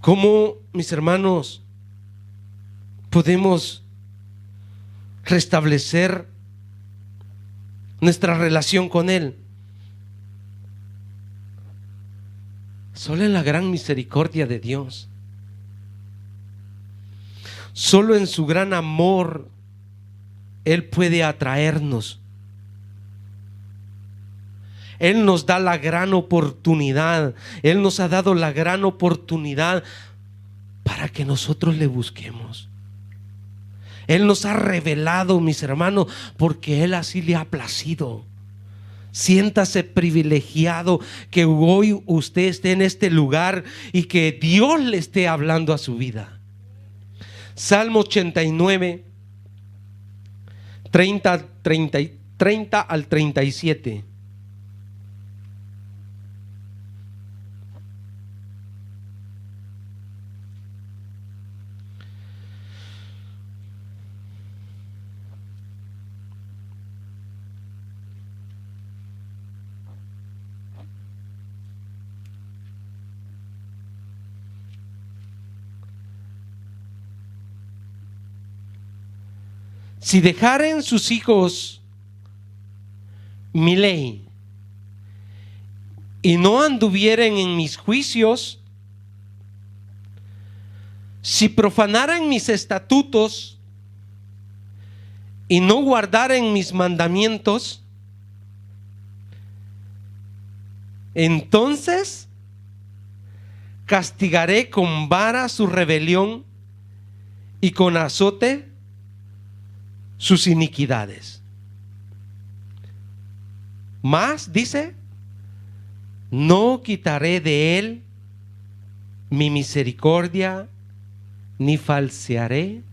¿Cómo, mis hermanos, podemos restablecer nuestra relación con Él? Solo en la gran misericordia de Dios, solo en su gran amor, Él puede atraernos. Él nos da la gran oportunidad, Él nos ha dado la gran oportunidad para que nosotros le busquemos. Él nos ha revelado, mis hermanos, porque Él así le ha placido. Siéntase privilegiado que hoy usted esté en este lugar y que Dios le esté hablando a su vida. Salmo 89, 30 al 37. Si dejaren sus hijos mi ley y no anduvieren en mis juicios, si profanaran mis estatutos y no guardaren mis mandamientos, entonces castigaré con vara su rebelión y con azote sus iniquidades. Mas, dice, no quitaré de él mi misericordia, ni falsearé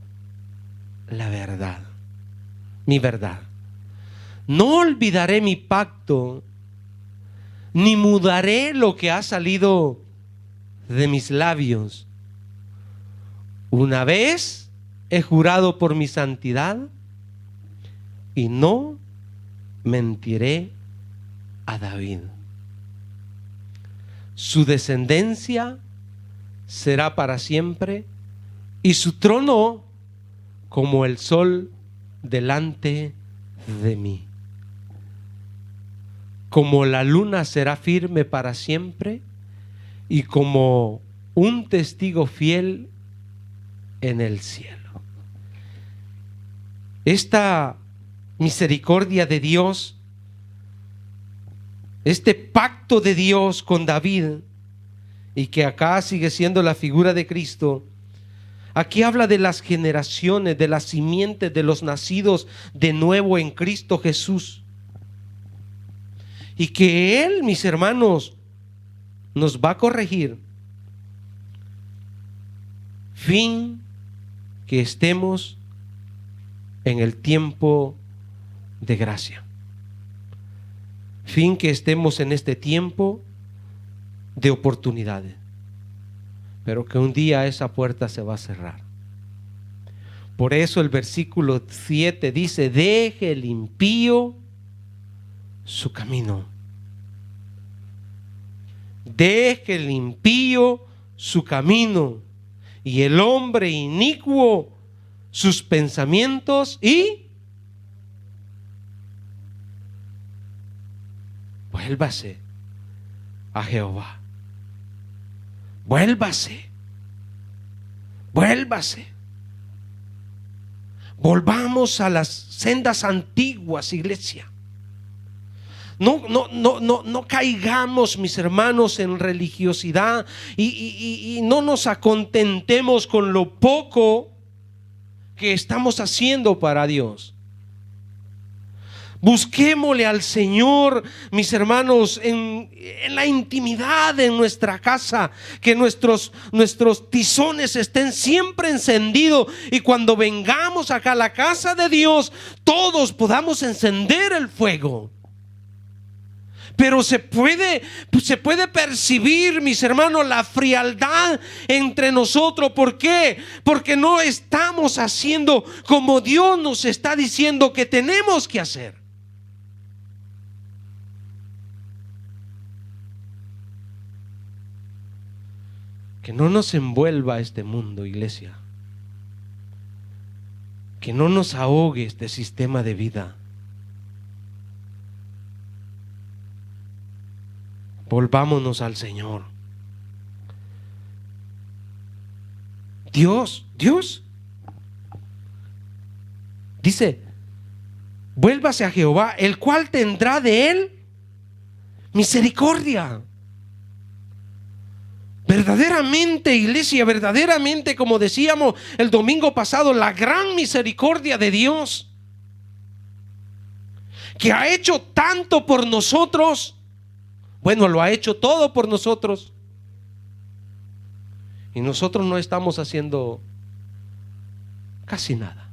la verdad, mi verdad. No olvidaré mi pacto, ni mudaré lo que ha salido de mis labios. Una vez he jurado por mi santidad, y no mentiré a David. Su descendencia será para siempre, y su trono como el sol delante de mí. Como la luna será firme para siempre, y como un testigo fiel en el cielo. Esta misericordia de Dios, este pacto de Dios con David, y que acá sigue siendo la figura de Cristo, aquí habla de las generaciones, de las simientes, de los nacidos de nuevo en Cristo Jesús. Y que Él, mis hermanos, nos va a corregir, fin que estemos en el tiempo de gracia, fin que estemos en este tiempo de oportunidades, pero que un día esa puerta se va a cerrar. Por eso el versículo 7 dice: deje el impío su camino, deje el impío su camino, y el hombre inicuo sus pensamientos, y vuélvase a Jehová. Vuélvase. Volvamos a las sendas antiguas, iglesia. No caigamos, mis hermanos, en religiosidad y no nos acontentemos con lo poco que estamos haciendo para Dios. Busquémosle al Señor, mis hermanos, en la intimidad de nuestra casa, que nuestros tizones estén siempre encendidos, y cuando vengamos acá a la casa de Dios, todos podamos encender el fuego. Pero se puede percibir, mis hermanos, la frialdad entre nosotros. ¿Por qué? Porque no estamos haciendo como Dios nos está diciendo que tenemos que hacer. Que no nos envuelva este mundo, iglesia. Que no nos ahogue este sistema de vida. Volvámonos al Señor. Dios dice: vuélvase a Jehová, el cual tendrá de él misericordia. Verdaderamente, iglesia, verdaderamente, como decíamos el domingo pasado, la gran misericordia de Dios, que ha hecho tanto por nosotros. Bueno, lo ha hecho todo por nosotros, y nosotros no estamos haciendo casi nada.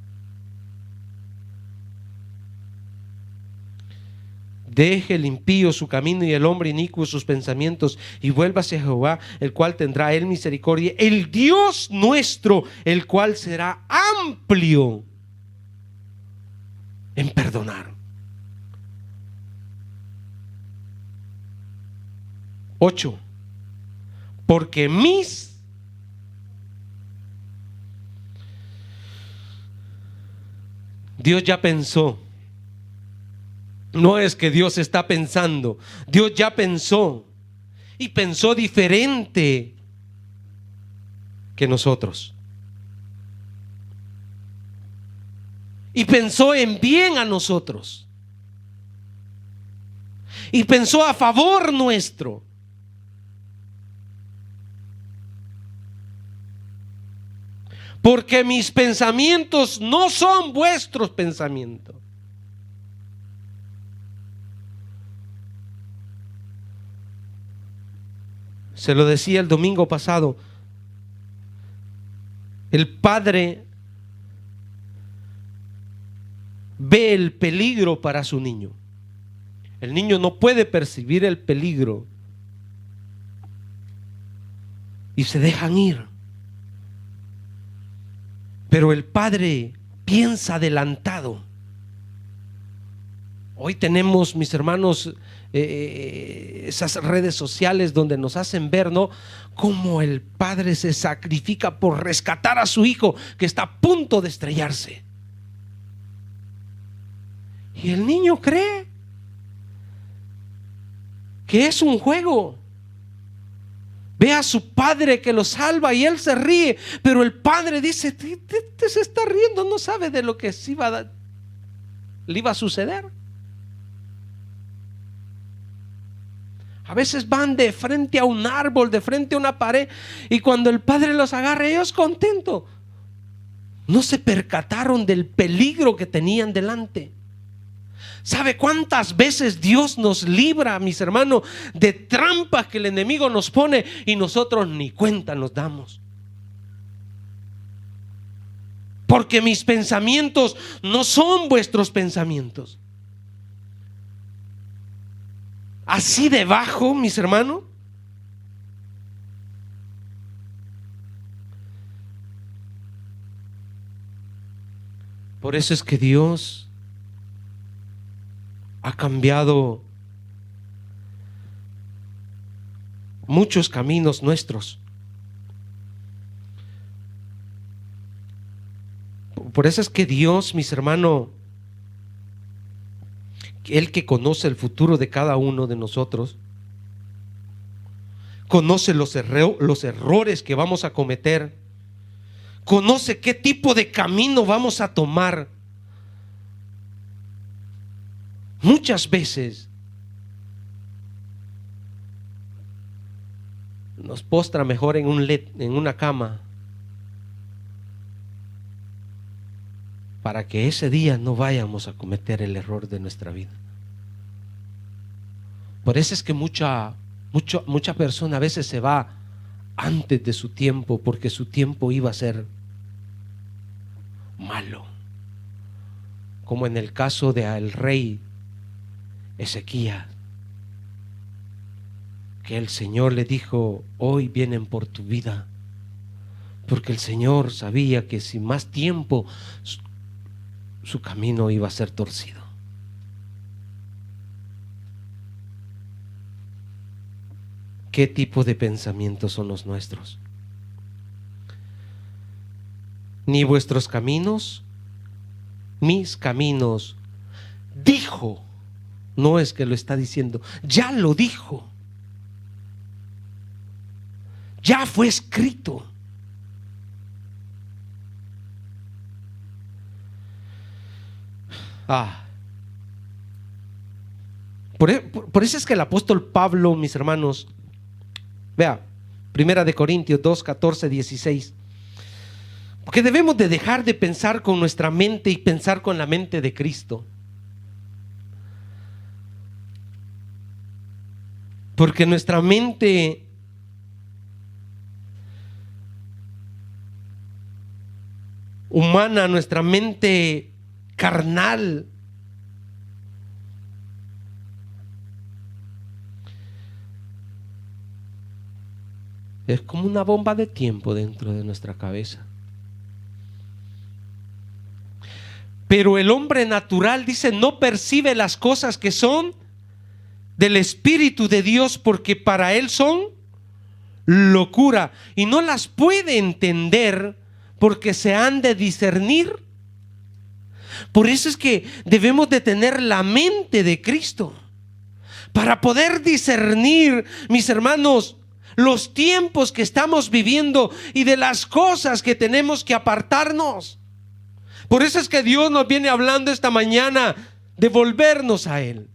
Deje el impío su camino y el hombre inicuo sus pensamientos, y vuélvase a Jehová, el cual tendrá él misericordia, el Dios nuestro, el cual será amplio en perdonar. 8. Porque Dios ya pensó. No es que Dios está pensando, Dios ya pensó, y pensó diferente que nosotros. y pensó en bien a nosotros y pensó a favor nuestro. Porque mis pensamientos no son vuestros pensamientos. Se lo decía el domingo pasado. El padre ve el peligro para su niño. El niño no puede percibir el peligro y se dejan ir. Pero el padre piensa adelantado. Hoy tenemos, mis hermanos, esas redes sociales donde nos hacen ver, ¿no?, cómo el padre se sacrifica por rescatar a su hijo que está a punto de estrellarse. Y el niño cree que es un juego. Ve a su padre que lo salva y él se ríe, pero el padre dice: te se está riendo, no sabe de lo que le iba a suceder. A veces van de frente a un árbol, de frente a una pared, y cuando el padre los agarra, ellos contentos. No se percataron del peligro que tenían delante. ¿Sabe cuántas veces Dios nos libra, mis hermanos, de trampas que el enemigo nos pone y nosotros ni cuenta nos damos? Porque mis pensamientos no son vuestros pensamientos. Así debajo, mis hermanos. Por eso es que Dios ha cambiado muchos caminos nuestros. Por eso es que Dios, mis hermanos, Él que conoce el futuro de cada uno de nosotros, conoce los errores que vamos a cometer, conoce qué tipo de camino vamos a tomar. Muchas veces nos postra mejor en una cama para que ese día no vayamos a cometer el error de nuestra vida. Por eso es que mucha persona a veces se va antes de su tiempo, porque su tiempo iba a ser malo, como en el caso del rey Ezequías, que el Señor le dijo: hoy vienen por tu vida, porque el Señor sabía que sin más tiempo su camino iba a ser torcido. ¿Qué tipo de pensamientos son los nuestros? Ni vuestros caminos, mis caminos, dijo. No es que lo está diciendo, ya lo dijo, ya fue escrito. Por eso es que el apóstol Pablo, mis hermanos, vea, 1 Corintios 2, 14, 16, porque debemos de dejar de pensar con nuestra mente y pensar con la mente de Cristo. Porque nuestra mente humana, nuestra mente carnal, es como una bomba de tiempo dentro de nuestra cabeza. Pero el hombre natural, dice, no percibe las cosas que son del Espíritu de Dios, porque para él son locura y no las puede entender, porque se han de discernir. Por eso es que debemos de tener la mente de Cristo para poder discernir, mis hermanos, los tiempos que estamos viviendo y de las cosas que tenemos que apartarnos. Por eso es que Dios nos viene hablando esta mañana de volvernos a Él.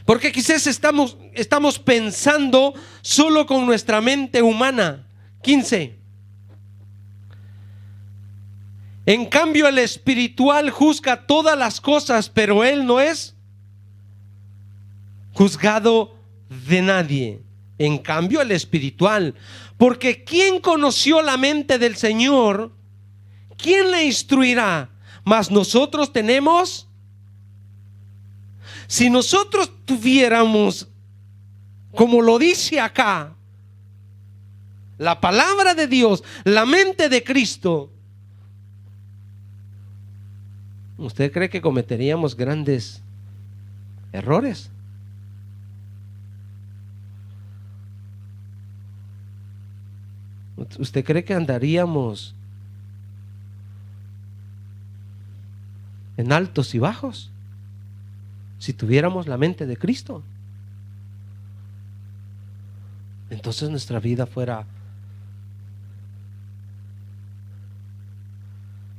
Porque quizás estamos pensando solo con nuestra mente humana. 15. En cambio, el espiritual juzga todas las cosas, pero él no es juzgado de nadie. En cambio, el espiritual, porque ¿quién conoció la mente del Señor? ¿Quién le instruirá? Mas nosotros tenemos. Si nosotros tuviéramos, como lo dice acá, la palabra de Dios, la mente de Cristo, ¿usted cree que cometeríamos grandes errores? ¿Usted cree que andaríamos en altos y bajos si tuviéramos la mente de Cristo? Entonces nuestra vida fuera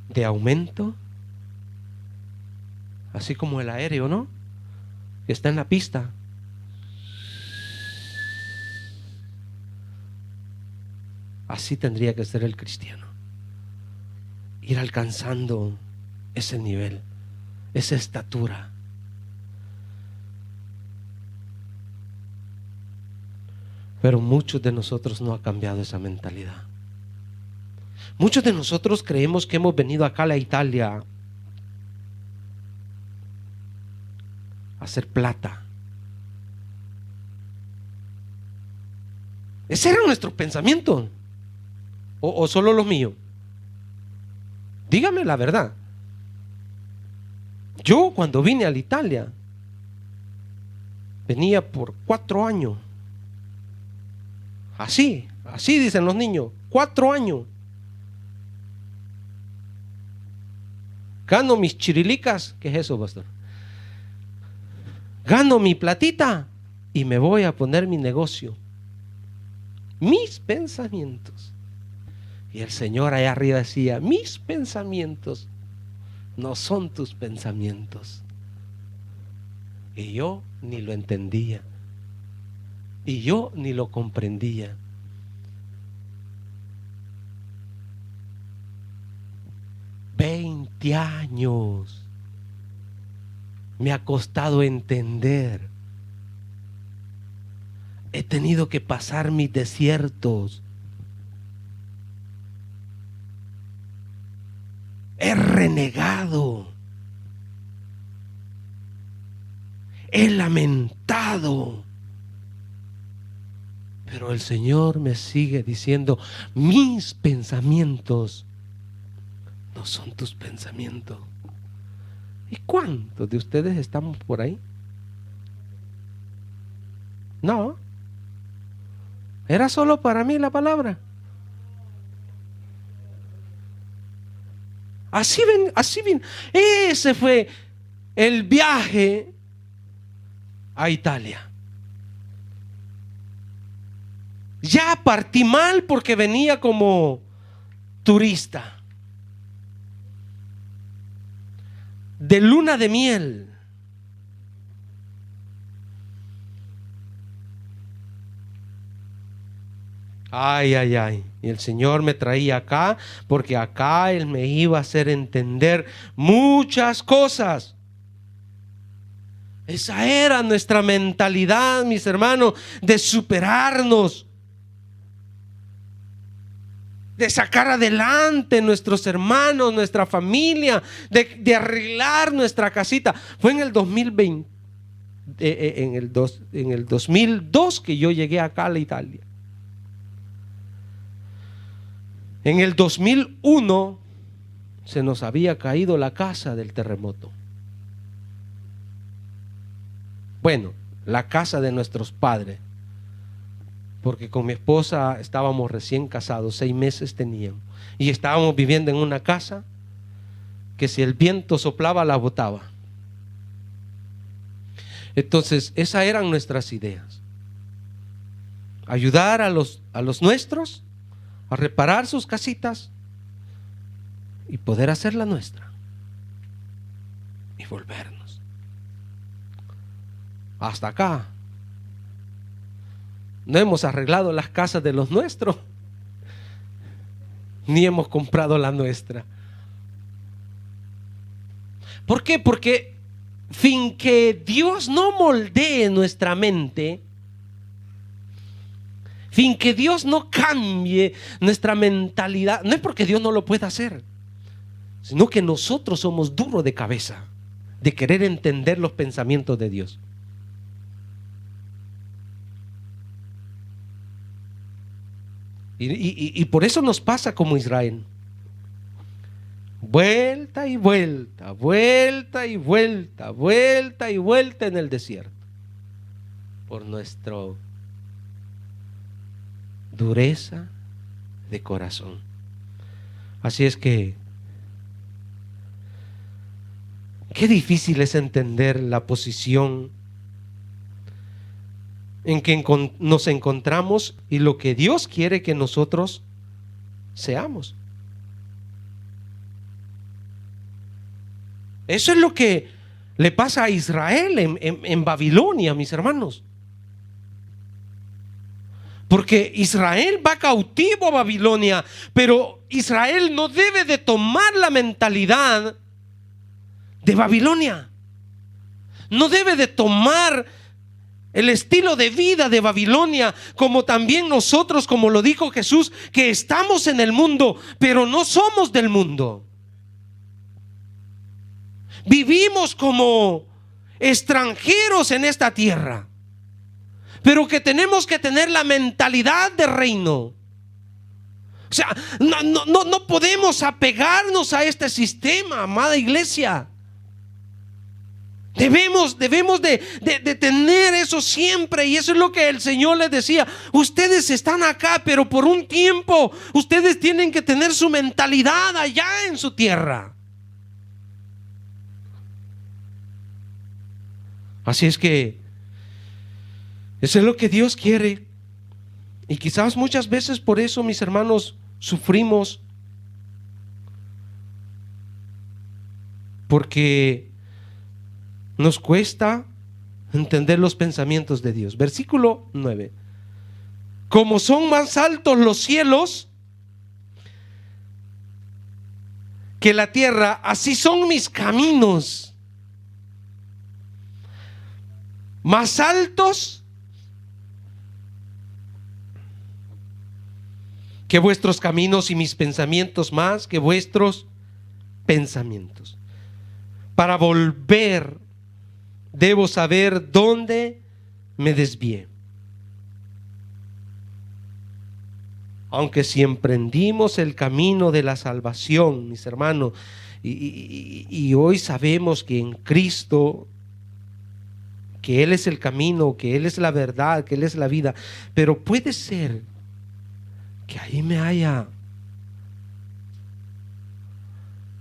de aumento, así como el aéreo, ¿no? Que está en la pista. Así tendría que ser el cristiano. Ir alcanzando ese nivel, esa estatura. Pero muchos de nosotros no ha cambiado esa mentalidad. Muchos de nosotros creemos que hemos venido acá a la Italia a hacer plata. Ese era nuestro pensamiento. ¿O solo los míos? Dígame la verdad. Yo cuando vine a la Italia venía por 4 años. Así dicen los niños, 4 años. Gano mis chirilicas. ¿Qué es eso, pastor? Gano mi platita y me voy a poner mi negocio. Mis pensamientos. Y el Señor allá arriba decía, mis pensamientos no son tus pensamientos. Y yo ni lo entendía. Y yo ni lo comprendía. $20 años me ha costado entender. He tenido que pasar mis desiertos. He renegado. He lamentado. Pero el Señor me sigue diciendo, mis pensamientos no son tus pensamientos. ¿Y cuántos de ustedes estamos por ahí? No. Era solo para mí la palabra. Así ven. Ese fue el viaje a Italia. Ya partí mal porque venía como turista. De luna de miel. Ay. Y el Señor me traía acá porque acá Él me iba a hacer entender muchas cosas. Esa era nuestra mentalidad, mis hermanos, de superarnos, de sacar adelante nuestros hermanos, nuestra familia, de arreglar nuestra casita. Fue en el 2020, en el 2002 que yo llegué acá a la Italia. En el 2001 se nos había caído la casa del terremoto. Bueno, la casa de nuestros padres, porque con mi esposa estábamos recién casados, 6 meses teníamos, y estábamos viviendo en una casa que si el viento soplaba la botaba. Entonces esas eran nuestras ideas: ayudar a los nuestros a reparar sus casitas y poder hacerla nuestra y volvernos. Hasta acá no hemos arreglado las casas de los nuestros, ni hemos comprado la nuestra. ¿Por qué? Porque fin que Dios no moldee nuestra mente, fin que Dios no cambie nuestra mentalidad, no es porque Dios no lo pueda hacer, sino que nosotros somos duros de cabeza de querer entender los pensamientos de Dios. Y por eso nos pasa como Israel. Vuelta y vuelta, vuelta y vuelta, vuelta y vuelta en el desierto. Por nuestra dureza de corazón. Así es que qué difícil es entender la posición en que nos encontramos y lo que Dios quiere que nosotros seamos. Eso es lo que le pasa a Israel en Babilonia, mis hermanos. Porque Israel va cautivo a Babilonia, pero Israel no debe de tomar la mentalidad de Babilonia. No debe de tomar el estilo de vida de Babilonia, como también nosotros, como lo dijo Jesús, que estamos en el mundo, pero no somos del mundo. Vivimos como extranjeros en esta tierra, pero que tenemos que tener la mentalidad de reino. O sea, no podemos apegarnos a este sistema, amada iglesia. Debemos de tener eso siempre. Y eso es lo que el Señor les decía: ustedes están acá, pero por un tiempo ustedes tienen que tener su mentalidad allá en su tierra. Así es que eso es lo que Dios quiere. Y quizás muchas veces por eso, mis hermanos, sufrimos, porque nos cuesta entender los pensamientos de Dios. Versículo 9. Como son más altos los cielos que la tierra, así son mis caminos. Más altos que vuestros caminos, y mis pensamientos más que vuestros pensamientos. Para volver debo saber dónde me desvié. Aunque si emprendimos el camino de la salvación, mis hermanos, y hoy sabemos que en Cristo, que Él es el camino, que Él es la verdad, que Él es la vida, pero puede ser que ahí me haya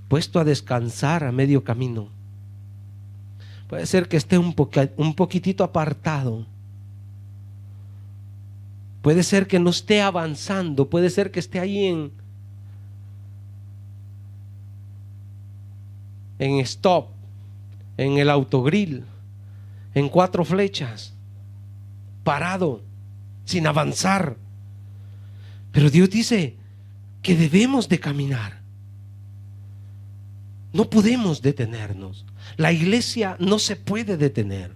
puesto a descansar a medio camino. Puede ser que esté un poquitito apartado. Puede ser que no esté avanzando. Puede ser que esté ahí en stop, en el autogrill, en 4 flechas, parado, sin avanzar. Pero Dios dice que debemos de caminar. No podemos detenernos. La iglesia no se puede detener.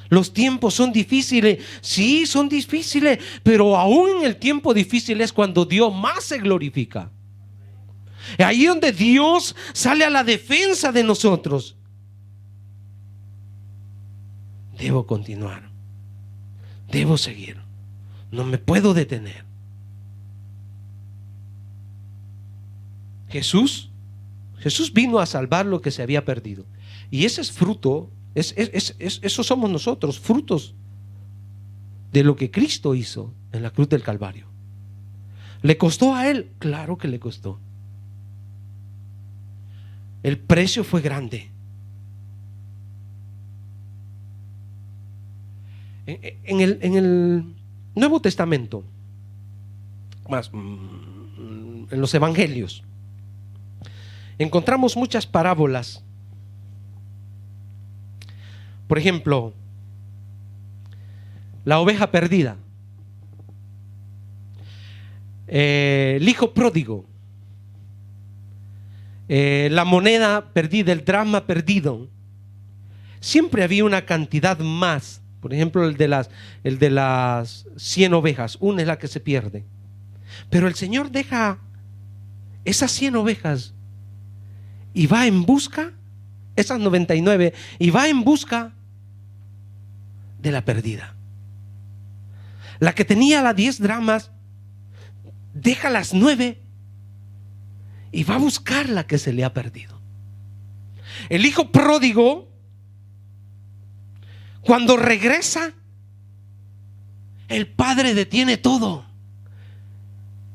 Los tiempos son difíciles. Sí, son difíciles, pero aún en el tiempo difícil es cuando Dios más se glorifica. Ahí donde Dios sale a la defensa de nosotros. Debo continuar. Debo seguir. No me puedo detener. Jesús vino a salvar lo que se había perdido. Y ese es fruto, eso somos nosotros, frutos de lo que Cristo hizo en la cruz del Calvario. ¿Le costó a Él? Claro que le costó. El precio fue grande. En el Nuevo Testamento, más en los evangelios, encontramos muchas parábolas. Por ejemplo, la oveja perdida, el hijo pródigo, la moneda perdida, el dracma perdido. Siempre había una cantidad más. Por ejemplo, el de las 100 ovejas, una es la que se pierde. Pero el Señor deja esas 100 ovejas y va en busca, esas 99, y va en busca de la perdida. La que tenía las 10 dracmas deja las 9 y va a buscar la que se le ha perdido. El hijo pródigo, cuando regresa, el padre detiene todo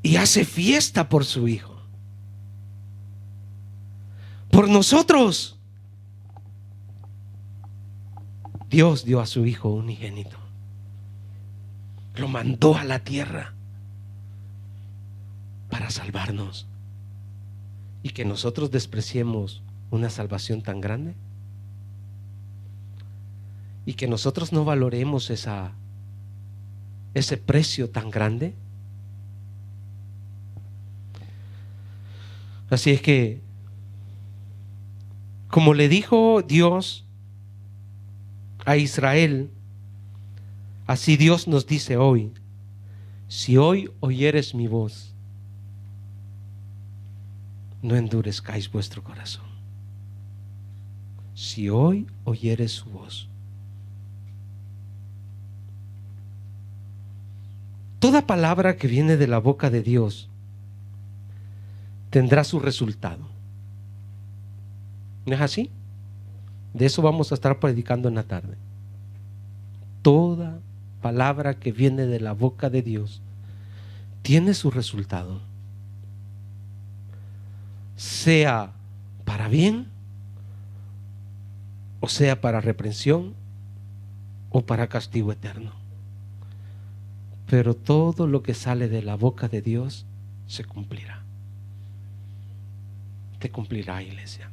y hace fiesta por su hijo. Por nosotros, Dios dio a su hijo unigénito. Lo mandó a la tierra para salvarnos. Y que nosotros despreciemos una salvación tan grande. Y que nosotros no valoremos ese precio tan grande. Así es que, como le dijo Dios a Israel, así Dios nos dice hoy: si hoy oyeres mi voz, no endurezcáis vuestro corazón. Si hoy oyeres su voz. Toda palabra que viene de la boca de Dios tendrá su resultado. ¿No es así? De eso vamos a estar predicando en la tarde. Toda palabra que viene de la boca de Dios tiene su resultado, sea para bien, o sea para reprensión, o para castigo eterno. Pero todo lo que sale de la boca de Dios se cumplirá. Te cumplirá, iglesia.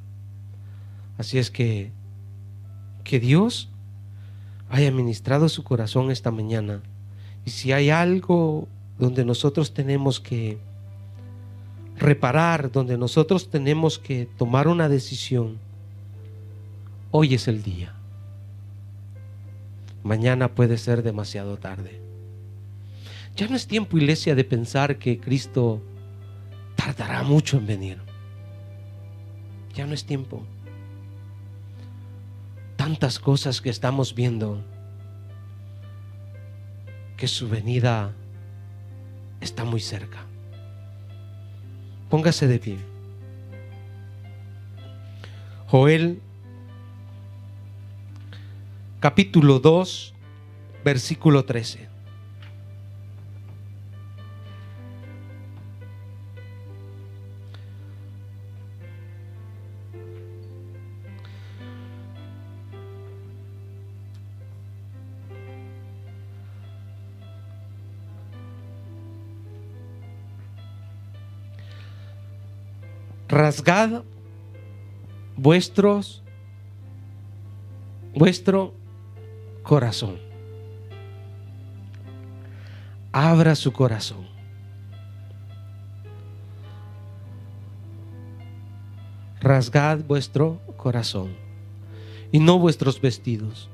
Así es que Dios haya ministrado su corazón esta mañana. Y si hay algo donde nosotros tenemos que reparar, donde nosotros tenemos que tomar una decisión, hoy es el día. Mañana puede ser demasiado tarde. Ya no es tiempo, iglesia, de pensar que Cristo tardará mucho en venir. Ya no es tiempo. Tantas cosas que estamos viendo, que su venida está muy cerca. Póngase de pie. Joel capítulo 2, versículo 13. Rasgad vuestro corazón. Abra su corazón. Rasgad vuestro corazón y no vuestros vestidos,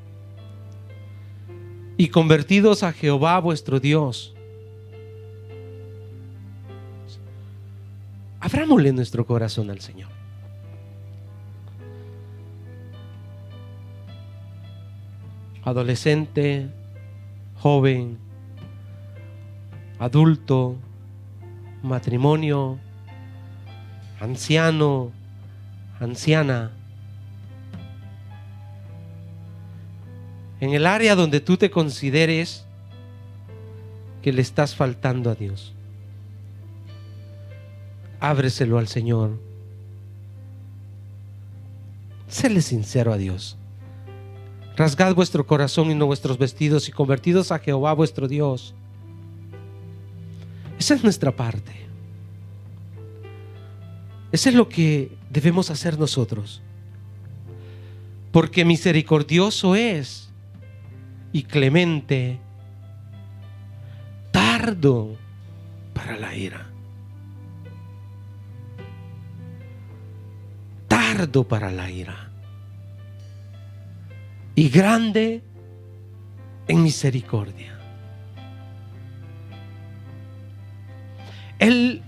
y convertidos a Jehová vuestro Dios. Abrámosle nuestro corazón al Señor. Adolescente, joven, adulto, matrimonio, anciano, anciana. En el área donde tú te consideres que le estás faltando a Dios, ábreselo al Señor. Séle sincero a Dios. Rasgad vuestro corazón y no vuestros vestidos, y convertidos a Jehová vuestro Dios. Esa es nuestra parte. Eso es lo que debemos hacer nosotros. Porque misericordioso es y clemente, tardo para la ira. Tardo para la ira. Y grande en misericordia. Él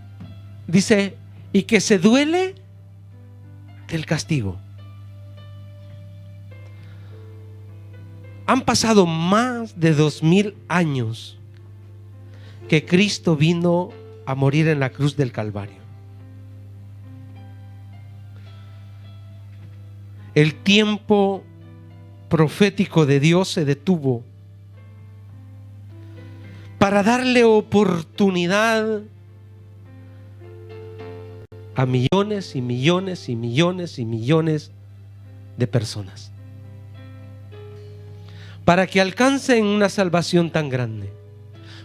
dice, y que se duele del castigo. Han pasado más de 2000 años que Cristo vino a morir en la cruz del Calvario. El tiempo profético de Dios se detuvo para darle oportunidad a millones y millones y millones y millones de personas, para que alcancen una salvación tan grande,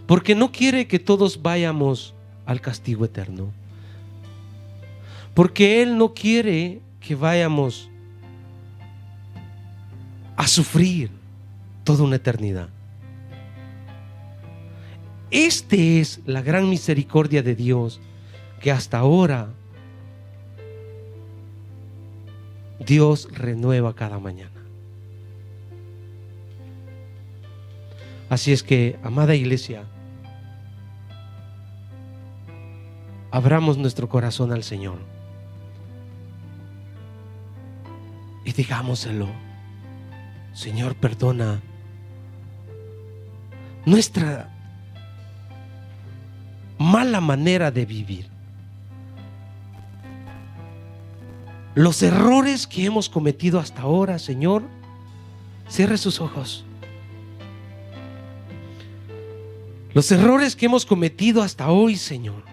porque no quiere que todos vayamos al castigo eterno, porque Él no quiere que vayamos a sufrir toda una eternidad. Esta es la gran misericordia de Dios, que hasta ahora Dios renueva cada mañana. Así es que, amada iglesia, abramos nuestro corazón al Señor y digámoselo: Señor, perdona nuestra mala manera de vivir, los errores que hemos cometido hasta ahora. Señor, cierre sus ojos. Los errores que hemos cometido hasta hoy, Señor,